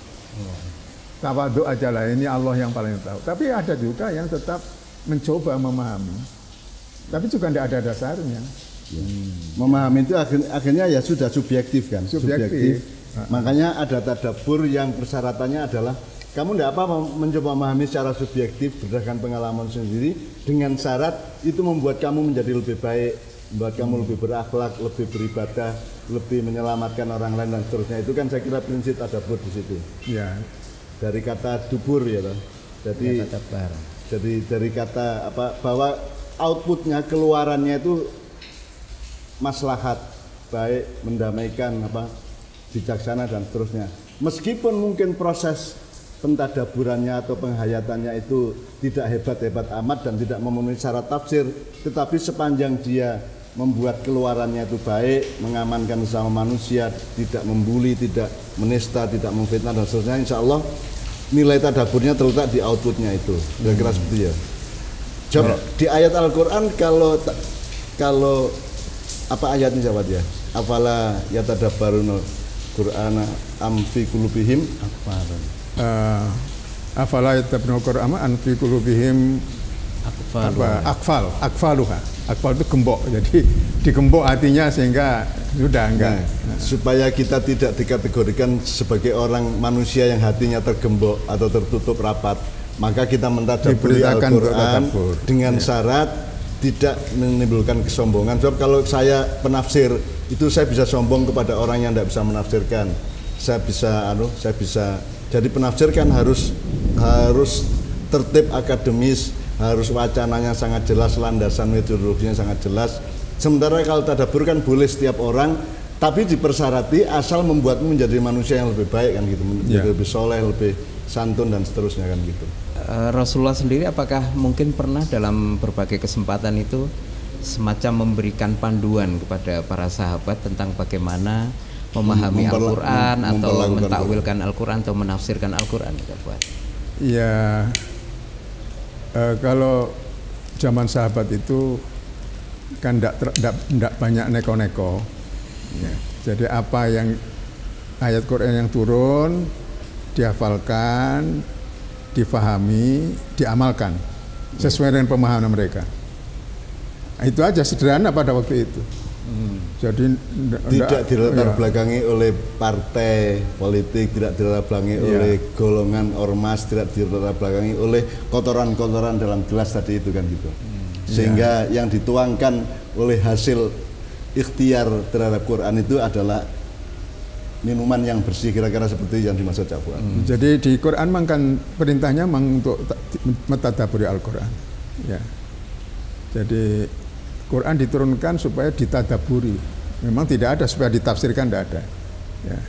Tawadhu aja lah, ini Allah yang paling tahu. Tapi ada juga yang tetap mencoba memahami. Tapi juga tidak ada dasarnya. Memahami itu akhirnya ya sudah subjektif kan? Subjektif. Makanya ada tadabbur yang persyaratannya adalah kamu tidak apa mencoba memahami secara subjektif berdasarkan pengalaman sendiri, dengan syarat itu membuat kamu menjadi lebih baik, membuat kamu lebih berakhlak, lebih beribadah, lebih menyelamatkan orang lain dan seterusnya. Itu kan saya kira prinsip tadabbur di situ. Ya. Dari kata dubur ya toh. Jadi dari kata apa, bahwa outputnya, keluarannya itu maslahat, baik, mendamaikan, bijaksana dan seterusnya. Meskipun mungkin proses pentadaburannya atau penghayatannya itu tidak hebat-hebat amat dan tidak memenuhi syarat tafsir, tetapi sepanjang dia membuat keluarannya itu baik, mengamankan sesama manusia, tidak membuli, tidak menista, tidak memfitnah dan seterusnya, insya Allah nilai tadaburnya terletak di outputnya itu. Kira-kira seperti ya. Di ayat Al-Quran kalau apa ayatnya jawab ya? Afala yatadabbarunal Qur'ana am fi qulubihim afala yatadabbarunal Qur'ana am fi qulubihim akfaluha. Akfal itu gembok. Jadi digembok hatinya sehingga sudah enggak. Supaya kita tidak dikategorikan sebagai orang manusia yang hatinya tergembok atau tertutup rapat, maka kita mentadabburi Al-Qur'an dengan syarat tidak menimbulkan kesombongan. Sebab kalau saya penafsir itu saya bisa sombong kepada orang yang tidak bisa menafsirkan. Saya bisa jadi penafsir kan harus tertib akademis, harus wacananya sangat jelas, landasan metodologinya sangat jelas. Sementara kalau tadabbur kan boleh setiap orang, tapi dipersyarati asal membuatmu menjadi manusia yang lebih baik kan gitu, menjadi lebih soleh, lebih santun dan seterusnya kan gitu. Rasulullah sendiri apakah mungkin pernah dalam berbagai kesempatan itu semacam memberikan panduan kepada para sahabat tentang bagaimana memahami Al-Quran atau mentakwilkan Al-Quran atau menafsirkan Al-Quran? Ya, kalau zaman sahabat itu kan tidak banyak neko-neko. Ya, jadi apa yang ayat Quran yang turun dihafalkan, difahami, diamalkan sesuai dengan pemahaman mereka. Itu aja, sederhana pada waktu itu. Jadi tidak dilatar belakangi oleh partai politik, tidak dilatar belakangi oleh golongan ormas, tidak dilatar belakangi oleh kotoran-kotoran dalam gelas tadi itu kan gitu. Sehingga yang dituangkan oleh hasil ikhtiar terhadap Quran itu adalah minuman yang bersih, kira-kira seperti yang dimaksud Cak Fuad. Jadi di Quran kan perintahnya untuk mentadabburi Al-Quran. Ya. Jadi Quran diturunkan supaya ditadabburi. Memang tidak ada supaya ditafsirkan, tidak ada. Ya.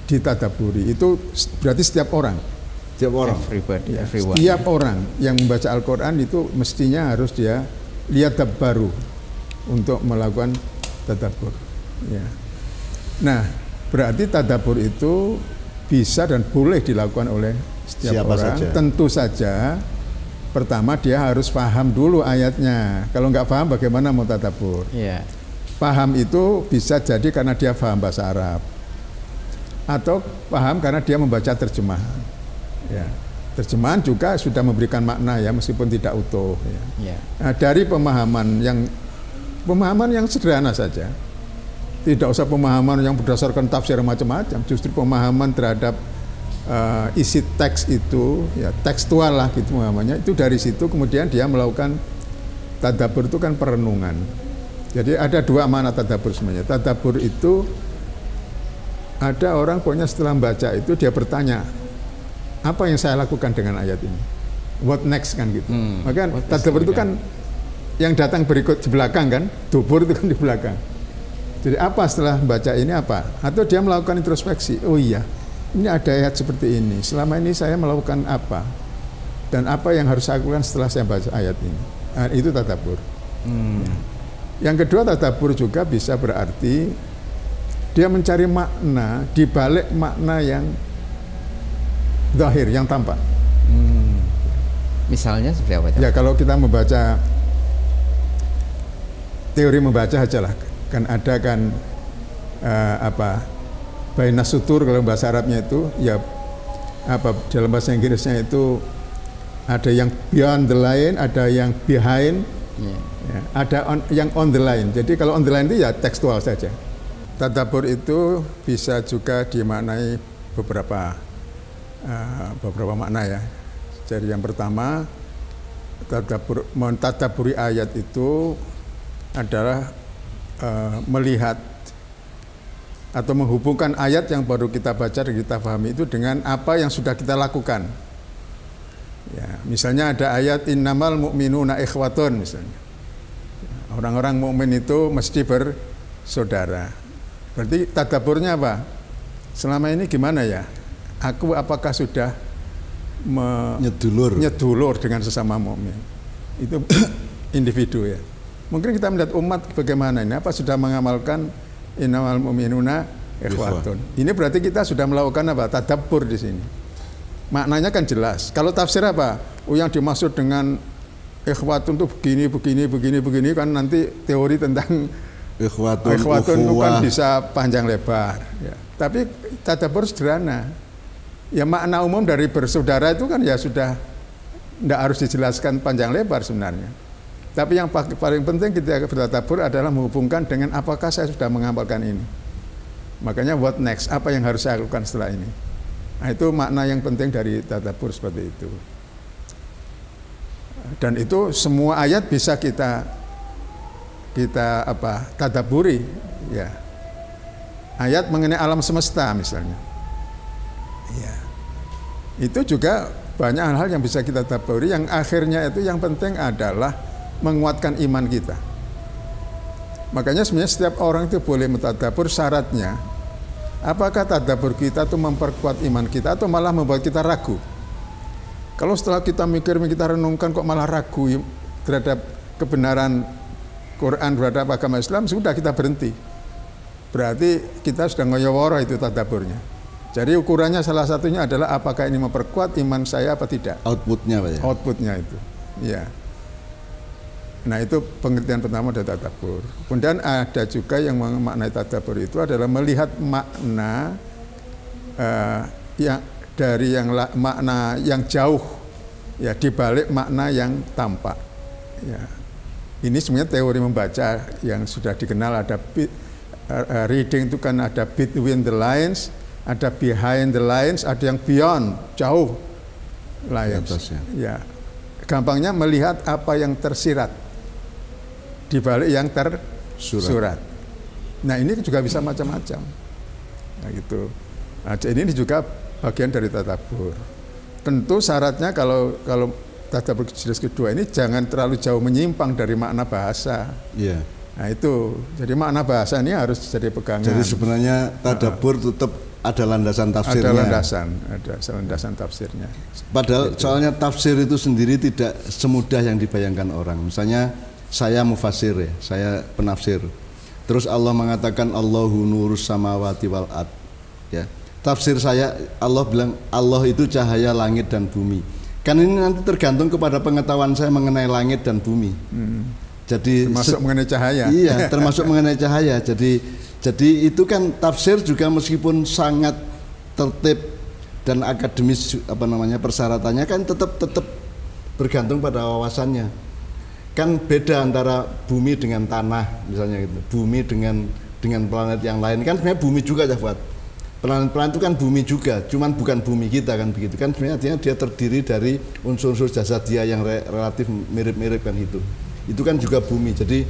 Ditadabburi itu berarti setiap orang. Setiap orang. Everybody, ya. everyone. Setiap orang yang membaca Al-Quran itu mestinya harus dia lihat baru untuk melakukan tadabbur. Ya. Nah, berarti tadabbur itu bisa dan boleh dilakukan oleh setiap siapa orang. Saja. Tentu saja pertama dia harus paham dulu ayatnya. Kalau nggak paham bagaimana mau tadabbur? Yeah. Paham itu bisa jadi karena dia paham bahasa Arab. atau paham karena dia membaca terjemahan. Ya. Terjemahan juga sudah memberikan makna ya meskipun tidak utuh. Ya. Nah, dari pemahaman yang sederhana saja, tidak usah pemahaman yang berdasarkan tafsir macam-macam, justru pemahaman terhadap isi teks itu, ya tekstual lah gitu pemahamannya. Itu dari situ kemudian dia melakukan tadabbur, itu kan perenungan. Jadi ada dua makna tadabbur sebenarnya. Tadabbur itu ada orang pokoknya setelah membaca itu dia bertanya, apa yang saya lakukan dengan ayat ini? What next kan gitu. Maka tadabbur itu kan yang datang berikut di belakang kan, dubur itu kan di belakang. Jadi apa setelah baca ini apa? Atau dia melakukan introspeksi. Oh iya, ini ada ayat seperti ini. Selama ini saya melakukan apa? Dan apa yang harus saya lakukan setelah saya baca ayat ini? Nah, itu tadabbur. Yang kedua, tadabbur juga bisa berarti dia mencari makna di balik makna yang zahir, yang tampak. Misalnya seperti apa? Ya kalau kita membaca teori membaca aja lah, kan ada kan baina sutur kalau bahasa Arabnya itu, ya dalam bahasa Inggrisnya itu ada yang beyond the line, ada yang behind, ya, ada yang on the line. Jadi kalau on the line itu ya tekstual saja. Tadabbur itu bisa juga dimaknai beberapa makna ya. Jadi yang pertama, mentadabburi ayat itu adalah melihat atau menghubungkan ayat yang baru kita baca dan kita pahami itu dengan apa yang sudah kita lakukan. Ya, misalnya ada ayat innamal mu'minuna ikhwatun misalnya. Orang-orang mukmin itu mesti bersaudara. Berarti tadabburnya apa? Selama ini gimana ya? Aku apakah sudah nyedulur dengan sesama mukmin? Itu individu ya. Mungkin kita melihat umat bagaimana ini, apa sudah mengamalkan innamal mu'minuna ikhwatun. Ini berarti kita sudah melakukan apa? Tadabbur di sini. Maknanya kan jelas. Kalau tafsir apa? Yang dimaksud dengan ikhwatun itu begini kan nanti teori tentang ikhwatun itu kan bisa panjang lebar ya. Tapi tadabbur sederhana. Ya makna umum dari bersaudara itu kan ya sudah tidak harus dijelaskan panjang lebar sebenarnya. Tapi yang paling penting ketika bertadabbur adalah menghubungkan dengan apakah saya sudah mengamalkan ini. Makanya what next, apa yang harus saya lakukan setelah ini. Nah, itu makna yang penting dari tadabbur seperti itu. Dan itu semua ayat bisa kita tadabburi ya. Ayat mengenai alam semesta misalnya. Ya. Itu juga banyak hal-hal yang bisa kita tadabburi, yang akhirnya itu yang penting adalah menguatkan iman kita. Makanya sebenarnya setiap orang itu boleh mentadabbur, syaratnya apakah tadabbur kita itu memperkuat iman kita atau malah membuat kita ragu. Kalau setelah kita mikir, kita renungkan kok malah ragu terhadap kebenaran Quran, terhadap agama Islam, sudah kita berhenti. Berarti kita sudah ngoyoworo itu tadabburnya. Jadi ukurannya salah satunya adalah apakah ini memperkuat iman saya apa tidak. Outputnya Pak ya? Outputnya itu, ya. Nah itu pengertian pertama dari tadabbur. Kemudian ada juga yang memaknai tadabbur itu adalah melihat makna yang dari makna yang jauh ya dibalik makna yang tampak. Ya. Ini sebenarnya teori membaca yang sudah dikenal, ada reading itu kan ada between the lines, ada behind the lines, ada yang beyond, jauh lines. Ya. Gampangnya melihat apa yang tersirat di balik yang tersurat. Nah, ini juga bisa macam-macam. Nah, gitu. Nah, ini juga bagian dari tadabbur. Tentu syaratnya kalau tadabbur jenis kedua ini jangan terlalu jauh menyimpang dari makna bahasa. Iya. Nah, itu. Jadi makna bahasa ini harus jadi pegangan. Jadi sebenarnya tadabbur tetap ada landasan tafsirnya. Ada landasan tafsirnya. Padahal soalnya tafsir itu sendiri tidak semudah yang dibayangkan orang. Misalnya saya mufassir ya, saya penafsir. Terus Allah mengatakan Allahu nurus samawati wal ard. Ya. Tafsir saya, Allah bilang Allah itu cahaya langit dan bumi. Kan ini nanti tergantung kepada pengetahuan saya mengenai langit dan bumi. Jadi termasuk mengenai cahaya. Iya, termasuk mengenai cahaya. Jadi itu kan tafsir juga meskipun sangat tertib dan akademis persyaratannya kan tetap bergantung pada wawasannya. Kan beda antara bumi dengan tanah misalnya gitu. Bumi dengan planet yang lain kan sebenarnya bumi juga ya Fuad. Planet-planet itu kan bumi juga, cuman bukan bumi kita kan begitu kan, sebenarnya artinya dia terdiri dari unsur-unsur jasadia yang relatif mirip-mirip kan itu kan juga bumi. Jadi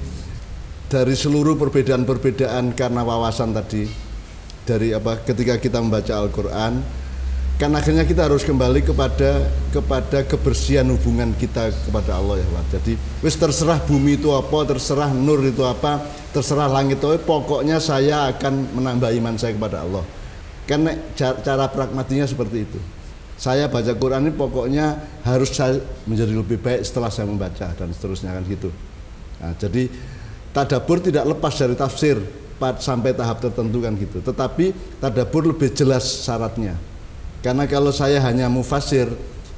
dari seluruh perbedaan-perbedaan karena wawasan tadi, dari ketika kita membaca Al-Quran, kan akhirnya kita harus kembali kepada kebersihan hubungan kita kepada Allah ya Pak. Jadi wis terserah bumi itu apa, terserah nur itu apa, terserah langit itu, pokoknya saya akan menambah iman saya kepada Allah. Karena cara pragmatisnya seperti itu. Saya baca Quran ini pokoknya harus saya menjadi lebih baik setelah saya membaca dan seterusnya kan gitu. Nah, jadi tadabbur tidak lepas dari tafsir sampai tahap tertentu kan gitu. Tetapi tadabbur lebih jelas syaratnya. Karena kalau saya hanya mufasir,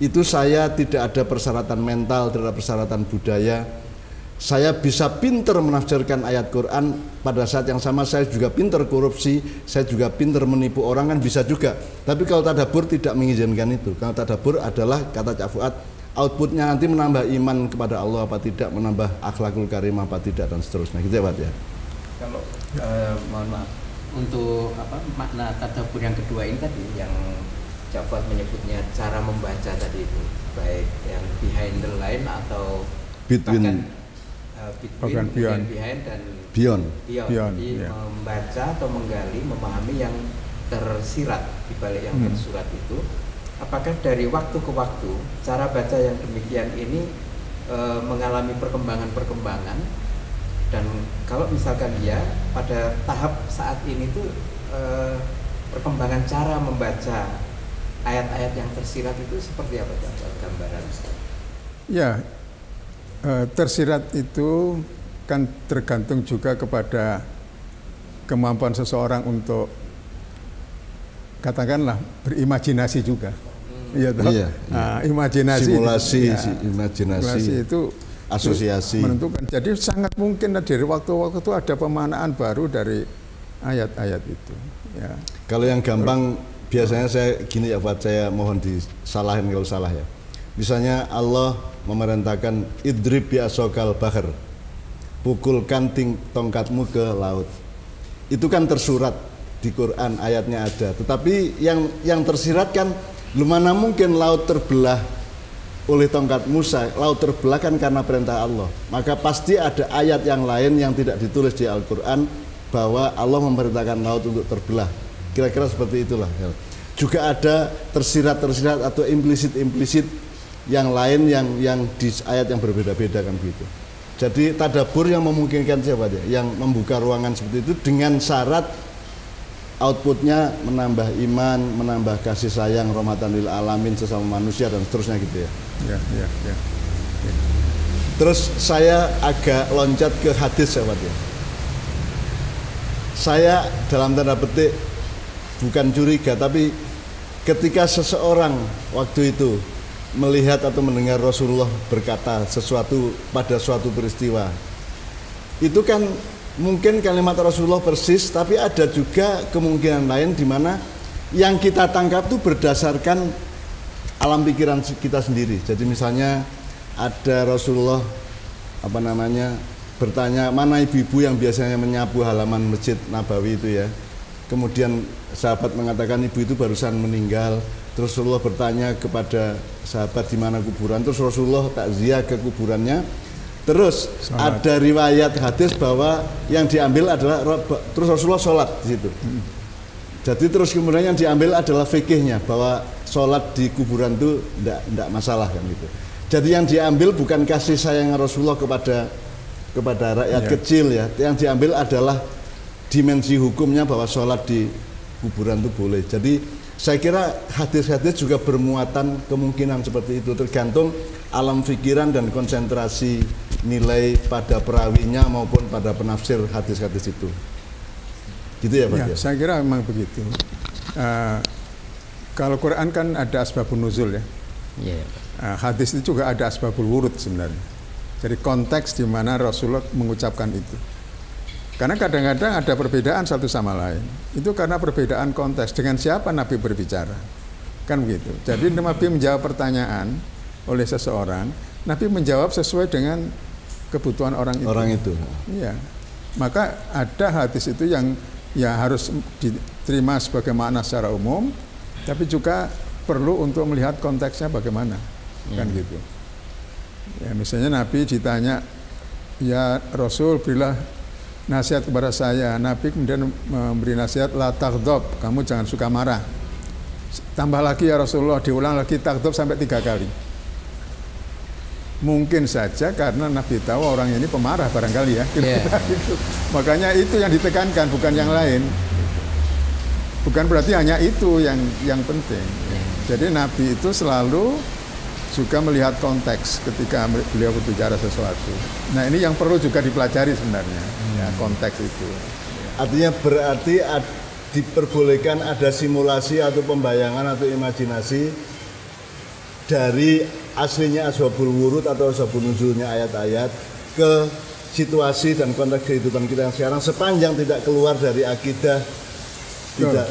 itu saya tidak ada persyaratan mental, tidak ada persyaratan budaya. Saya bisa pinter menafsirkan ayat Quran, pada saat yang sama saya juga pinter korupsi, saya juga pinter menipu orang kan bisa juga. Tapi kalau tadabbur tidak mengizinkan itu. Kalau tadabbur adalah kata Cak Fuad, outputnya nanti menambah iman kepada Allah apa tidak, menambah akhlakul karimah apa tidak dan seterusnya. Gitu ya Pak ya. Kalau mohon maaf, untuk makna tadabbur yang kedua ini tadi yang Cak Fuad menyebutnya cara membaca tadi itu, baik yang behind the line atau between behind dan beyond. Jadi membaca atau menggali, memahami yang tersirat di balik yang tersurat itu. Apakah dari waktu ke waktu cara baca yang demikian ini mengalami perkembangan, dan kalau misalkan dia pada tahap saat ini tuh perkembangan cara membaca ayat-ayat yang tersirat itu seperti apa gambaran? Ya, tersirat itu kan tergantung juga kepada kemampuan seseorang untuk katakanlah berimajinasi juga. Iya, imajinasi, simulasi, ya, imajinasi itu asosiasi menentukan. Jadi sangat mungkin dari waktu-waktu itu ada pemaknaan baru dari ayat-ayat itu. Ya. Kalau yang gampang biasanya saya gini ya Pak, saya mohon disalahin kalau salah ya. Misalnya Allah memerintahkan idrib bi asokal bahr, pukulkan tongkatmu ke laut. Itu kan tersurat di Quran, ayatnya ada. Tetapi yang tersirat kan, mana mungkin laut terbelah oleh tongkat Musa. Laut terbelah kan karena perintah Allah. Maka pasti ada ayat yang lain yang tidak ditulis di Al-Quran bahwa Allah memerintahkan laut untuk terbelah. Kira-kira seperti itulah. Juga ada tersirat-tersirat atau implisit-implisit yang lain yang di ayat yang berbeda-beda kan begitu. Jadi tadabbur yang memungkinkan siapa dia, yang membuka ruangan seperti itu dengan syarat outputnya menambah iman, menambah kasih sayang, rahmatan lil alamin sesama manusia dan seterusnya gitu ya. Ya. Terus saya agak loncat ke hadis siapa dia. Saya dalam tanda petik bukan curiga, tapi ketika seseorang waktu itu melihat atau mendengar Rasulullah berkata sesuatu pada suatu peristiwa, itu kan mungkin kalimat Rasulullah persis, tapi ada juga kemungkinan lain di mana yang kita tangkap itu berdasarkan alam pikiran kita sendiri. Jadi misalnya ada Rasulullah bertanya, mana ibu-ibu yang biasanya menyapu halaman Masjid Nabawi itu ya. Kemudian sahabat mengatakan ibu itu barusan meninggal. Terus Rasulullah bertanya kepada sahabat di mana kuburan. Terus Rasulullah takziah ke kuburannya. Terus ada riwayat hadis bahwa yang diambil adalah terus Rasulullah sholat di situ. Jadi terus kemudian yang diambil adalah fikihnya bahwa sholat di kuburan itu tidak masalah kan gitu. Jadi yang diambil bukan kasih sayang Rasulullah kepada rakyat kecil ya. Yang diambil adalah dimensi hukumnya bahwa sholat di kuburan itu boleh. Jadi saya kira hadis-hadis juga bermuatan kemungkinan seperti itu, tergantung alam pikiran dan konsentrasi nilai pada perawinya maupun pada penafsir hadis-hadis itu. Gitu ya Pak? Ya, saya kira memang begitu. Kalau Quran kan ada asbabun nuzul ya. Hadis itu juga ada asbabul wurud sebenarnya. Jadi konteks di mana Rasulullah mengucapkan itu. Karena kadang-kadang ada perbedaan satu sama lain. Itu karena perbedaan konteks dengan siapa Nabi berbicara. Kan begitu. Jadi Nabi menjawab pertanyaan oleh seseorang, Nabi menjawab sesuai dengan kebutuhan orang itu. Orang itu. Iya. Maka ada hadis itu yang ya harus diterima sebagai makna secara umum, tapi juga perlu untuk melihat konteksnya bagaimana. Kan gitu. Ya, misalnya Nabi ditanya, ya Rasul berilah nasihat kepada saya. Nabi kemudian memberi nasihat, la taghdab, kamu jangan suka marah. Tambah lagi ya Rasulullah, diulang lagi taghdab sampai 3 kali. Mungkin saja karena Nabi tahu orang ini pemarah barangkali ya. Gitu. Makanya itu yang ditekankan, bukan yang lain. Bukan berarti hanya itu yang penting. Jadi Nabi itu selalu juga melihat konteks ketika beliau berbicara sesuatu. Nah ini yang perlu juga dipelajari sebenarnya, ya, konteks itu. Artinya berarti diperbolehkan ada simulasi atau pembayangan atau imajinasi dari aslinya asbabul wurud atau asbabun nuzulnya ayat-ayat ke situasi dan konteks kehidupan kita yang sekarang, sepanjang tidak keluar dari akidah,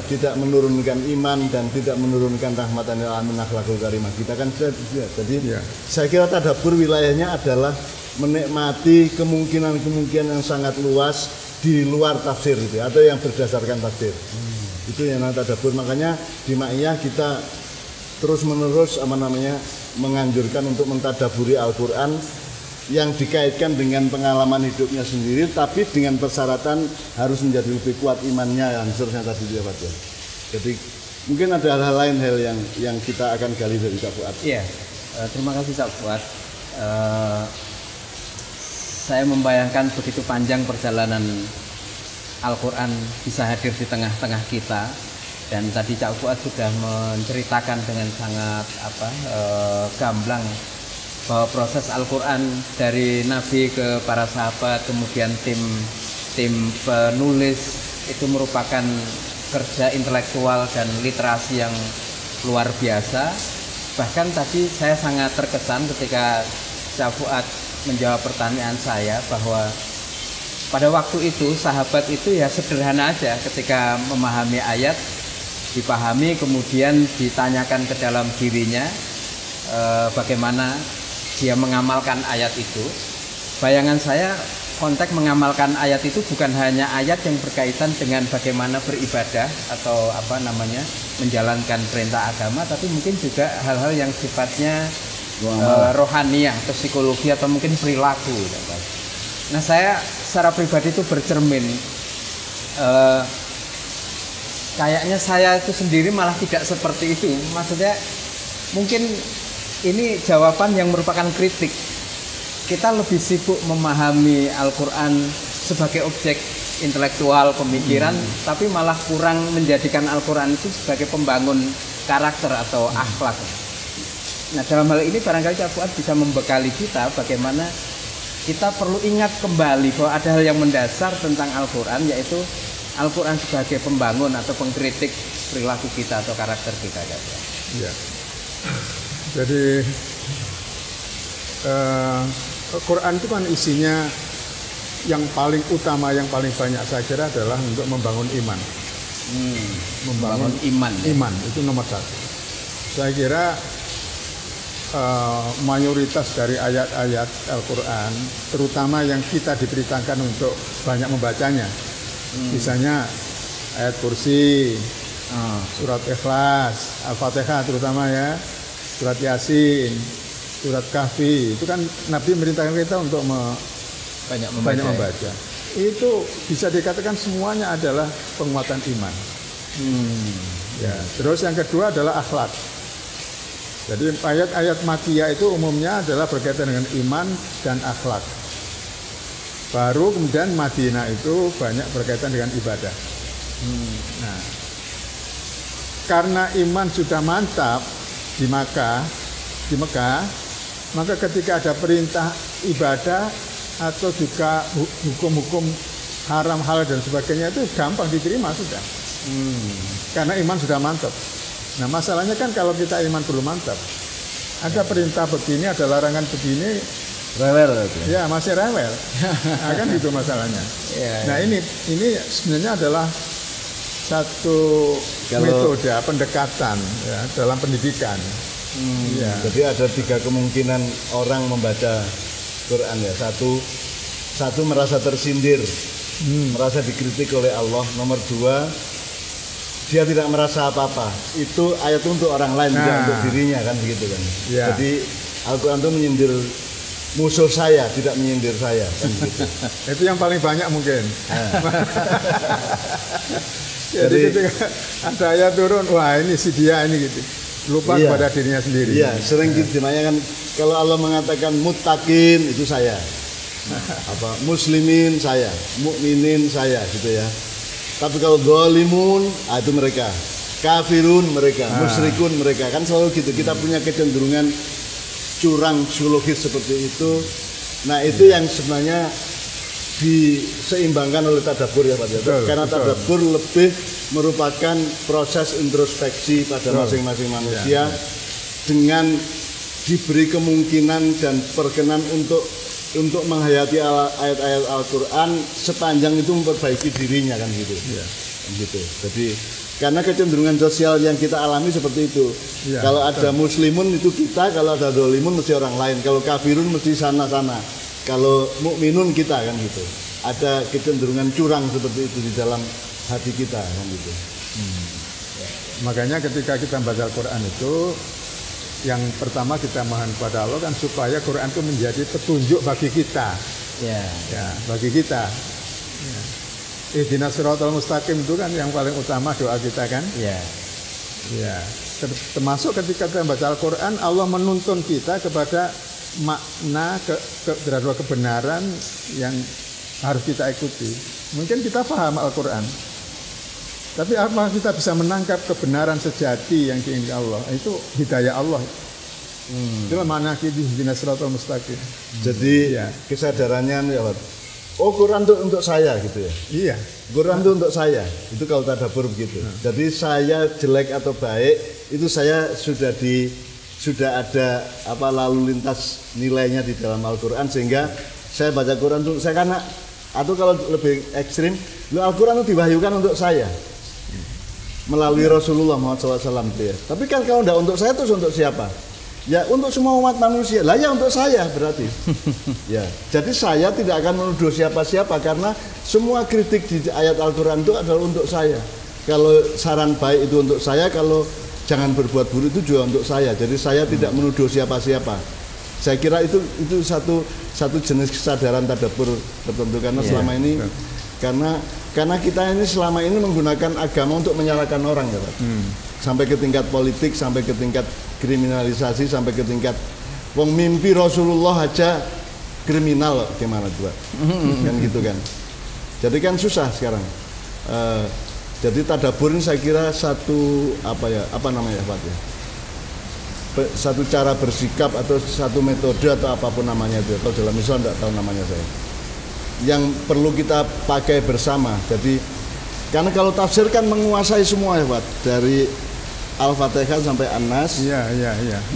tidak menurunkan iman dan tidak menurunkan rahmatan lil alamin akhlakul karimah kita kan. Jadi saya kira tadabbur wilayahnya adalah menikmati kemungkinan yang sangat luas di luar tafsir itu, atau yang berdasarkan tafsir. Itu yang namanya tadabbur. Makanya di Ma'iyah kita terus menerus menganjurkan untuk mentadaburi Al-Quran yang dikaitkan dengan pengalaman hidupnya sendiri, tapi dengan persyaratan harus menjadi lebih kuat imannya, yang seterusnya tadi dia baca. Jadi mungkin ada hal lain yang kita akan gali dari Cak Fuad. Iya, terima kasih Cak Fuad. Saya membayangkan begitu panjang perjalanan Al-Quran bisa hadir di tengah-tengah kita, dan tadi Cak Fuad sudah menceritakan dengan sangat gamblang bahwa proses Al-Quran dari Nabi ke para sahabat, kemudian tim penulis, itu merupakan kerja intelektual dan literasi yang luar biasa. Bahkan tadi saya sangat terkesan ketika Cak Fuad menjawab pertanyaan saya bahwa pada waktu itu sahabat itu ya sederhana aja, ketika memahami ayat dipahami, kemudian ditanyakan ke dalam dirinya bagaimana dia mengamalkan ayat itu. Bayangan saya, konteks mengamalkan ayat itu bukan hanya ayat yang berkaitan dengan bagaimana beribadah atau menjalankan perintah agama, tapi mungkin juga hal-hal yang sifatnya rohaniah atau psikologi atau mungkin perilaku. Nah, saya secara pribadi itu bercermin, kayaknya saya itu sendiri malah tidak seperti itu. Maksudnya mungkin ini jawaban yang merupakan kritik. Kita lebih sibuk memahami Al-Quran sebagai objek intelektual pemikiran, tapi malah kurang menjadikan Al-Quran itu sebagai pembangun karakter atau akhlak. Nah, dalam hal ini barangkali Cak Fuad bisa membekali kita bagaimana kita perlu ingat kembali bahwa ada hal yang mendasar tentang Al-Quran, yaitu Al-Quran sebagai pembangun atau pengkritik perilaku kita atau karakter kita. Ya. Jadi Al-Quran itu kan isinya yang paling utama, yang paling banyak saya kira adalah untuk membangun iman. Membangun iman. Iman itu nomor satu. Saya kira mayoritas dari ayat-ayat Al-Quran, terutama yang kita diperintahkan untuk banyak membacanya, misalnya ayat kursi, surat Ikhlas, Al-Fatihah terutama ya, surat Yasin, surat Kahfi, itu kan Nabi memerintahkan kita untuk banyak membaca. Itu bisa dikatakan semuanya adalah penguatan iman. Ya, terus yang kedua adalah akhlak. Jadi ayat-ayat Makkiyah itu umumnya adalah berkaitan dengan iman dan akhlak. Baru kemudian Madinah itu banyak berkaitan dengan ibadah. Nah, karena iman sudah mantap di Mekah, maka ketika ada perintah ibadah atau juga hukum-hukum haram, halal dan sebagainya itu gampang diterima sudah. Karena iman sudah mantap. Nah, masalahnya kan kalau kita iman belum mantap, ada perintah begini, ada larangan begini, Rewel itu. Ya masih rewel. Nah, kan gitu masalahnya. Nah ini sebenarnya adalah satu metode pendekatan ya, dalam pendidikan. Ya. Jadi ada 3 kemungkinan orang membaca Quran ya. Satu merasa tersindir, merasa dikritik oleh Allah. Nomor 2, dia tidak merasa apa-apa. Itu ayat untuk orang lain, tidak untuk dirinya kan begitu kan. Ya. Jadi Al-Quran itu menyindir musuh saya, tidak menyindir saya kan gitu. Itu yang paling banyak mungkin. Jadi ketika ada ayat turun, wah ini si dia ini gitu. Lupa kepada dirinya sendiri. Iya, sering gitu kan. Kalau Allah mengatakan muttaqin itu saya. Muslimin saya, mukminin saya gitu ya. Tapi kalau zalimun itu mereka. Kafirun mereka, musyrikun mereka. Kan selalu gitu. Kita punya kecenderungan curang psikologis seperti itu. Nah, itu yang sebenarnya diseimbangkan oleh tadabbur ya Pak. Karena tadabbur lebih merupakan proses introspeksi pada masing-masing manusia dengan diberi kemungkinan dan perkenan untuk menghayati ayat-ayat Al-Quran sepanjang itu memperbaiki dirinya kan gitu. Gitu. Jadi karena kecenderungan sosial yang kita alami seperti itu. Kalau ada muslimun itu kita, kalau ada dolimun mesti orang lain, kalau kafirun mesti sana-sana, kalau mukminun kita kan gitu. Ada kecenderungan curang seperti itu di dalam hati kita kan gitu. Makanya ketika kita baca Al-Quran itu yang pertama kita mohon kepada Allah kan supaya Quran itu menjadi petunjuk bagi kita. Ya, bagi kita. Ihdinas siratal mustaqim itu kan yang paling utama doa kita kan? Ya. Termasuk ketika kita baca Al-Quran, Allah menuntun kita kepada makna terhadap kebenaran yang harus kita ikuti. Mungkin kita paham Al-Quran, tapi apa kita bisa menangkap kebenaran sejati yang diinginkan Allah? Itu hidayah Allah. Itulah makna ihdinas siratal mustaqim. Jadi kesadarannya ya, Quran itu untuk saya gitu ya. Iya. Quran itu untuk saya. Itu kalau tadabbur begitu. Jadi saya jelek atau baik itu saya sudah ada lalu lintas nilainya di dalam Al-Quran sehingga saya baca Quran itu saya karena atau kalau lebih ekstrim, Al-Quran itu diwahyukan untuk saya melalui Rasulullah Muhammad SAW ya. Tapi kan kalau tidak untuk saya terus untuk siapa? Ya untuk semua umat manusia. Lah ya untuk saya berarti. Ya. Jadi saya tidak akan menuduh siapa-siapa karena semua kritik di ayat Al-Quran itu adalah untuk saya. Kalau saran baik itu untuk saya, kalau jangan berbuat buruk itu juga untuk saya. Jadi saya tidak menuduh siapa-siapa. Saya kira itu satu jenis kesadaran tadabbur tertentu karena selama ini karena kita ini selama ini menggunakan agama untuk menyalahkan orang ya Pak. Sampai ke tingkat politik, sampai ke tingkat kriminalisasi, sampai ke tingkat mimpi Rasulullah aja kriminal gimana coba. Kan gitu kan. Jadi kan susah sekarang. Jadi tadabbur ini saya kira satu satu cara bersikap atau satu metode atau apapun namanya itu. Kalau dalam Islam tidak tahu namanya saya. Yang perlu kita pakai bersama. Jadi karena kalau tafsir kan menguasai semua ya Pak, dari Al-Fatihah sampai An-Nas.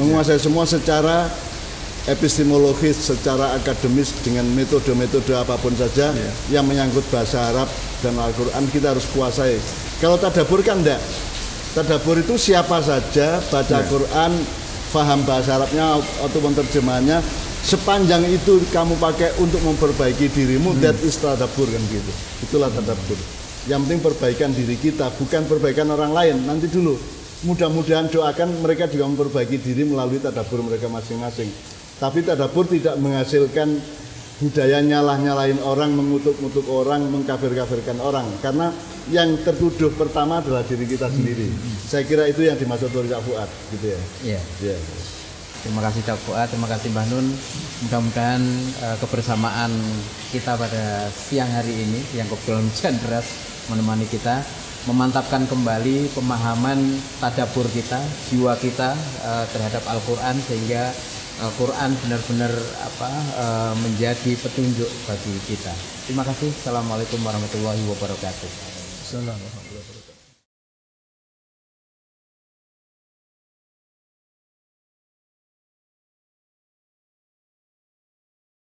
Menguasai semua secara epistemologis, secara akademis dengan metode-metode apapun saja yang menyangkut bahasa Arab dan Al-Quran kita harus kuasai. Kalau tadabbur kan enggak. Tadabbur itu siapa saja baca Al-Quran, faham bahasa Arabnya ataupun terjemahannya, sepanjang itu kamu pakai untuk memperbaiki dirimu, that is tadabbur kan gitu. Itulah tadabbur. Yang penting perbaikan diri kita, bukan perbaikan orang lain. Nanti dulu. Mudah-mudahan doakan mereka juga memperbaiki diri melalui tadabbur mereka masing-masing. Tapi tadabbur tidak menghasilkan budaya nyalah-nyalahin orang, mengutuk-ngutuk orang, mengkafir-kafirkan orang. Karena yang tertuduh pertama adalah diri kita sendiri. Saya kira itu yang dimaksud oleh Cak Fuad, gitu ya. Iya. Terima kasih Cak Fuad, terima kasih Mbah Nun. Mudah-mudahan kebersamaan kita pada siang hari ini yang kebetulan hujan deras menemani kita, memantapkan kembali pemahaman tadabbur kita, jiwa kita terhadap Al-Quran sehingga Al-Quran benar-benar menjadi petunjuk bagi kita. Terima kasih. Assalamualaikum warahmatullahi wabarakatuh. Assalamualaikum warahmatullahi wabarakatuh.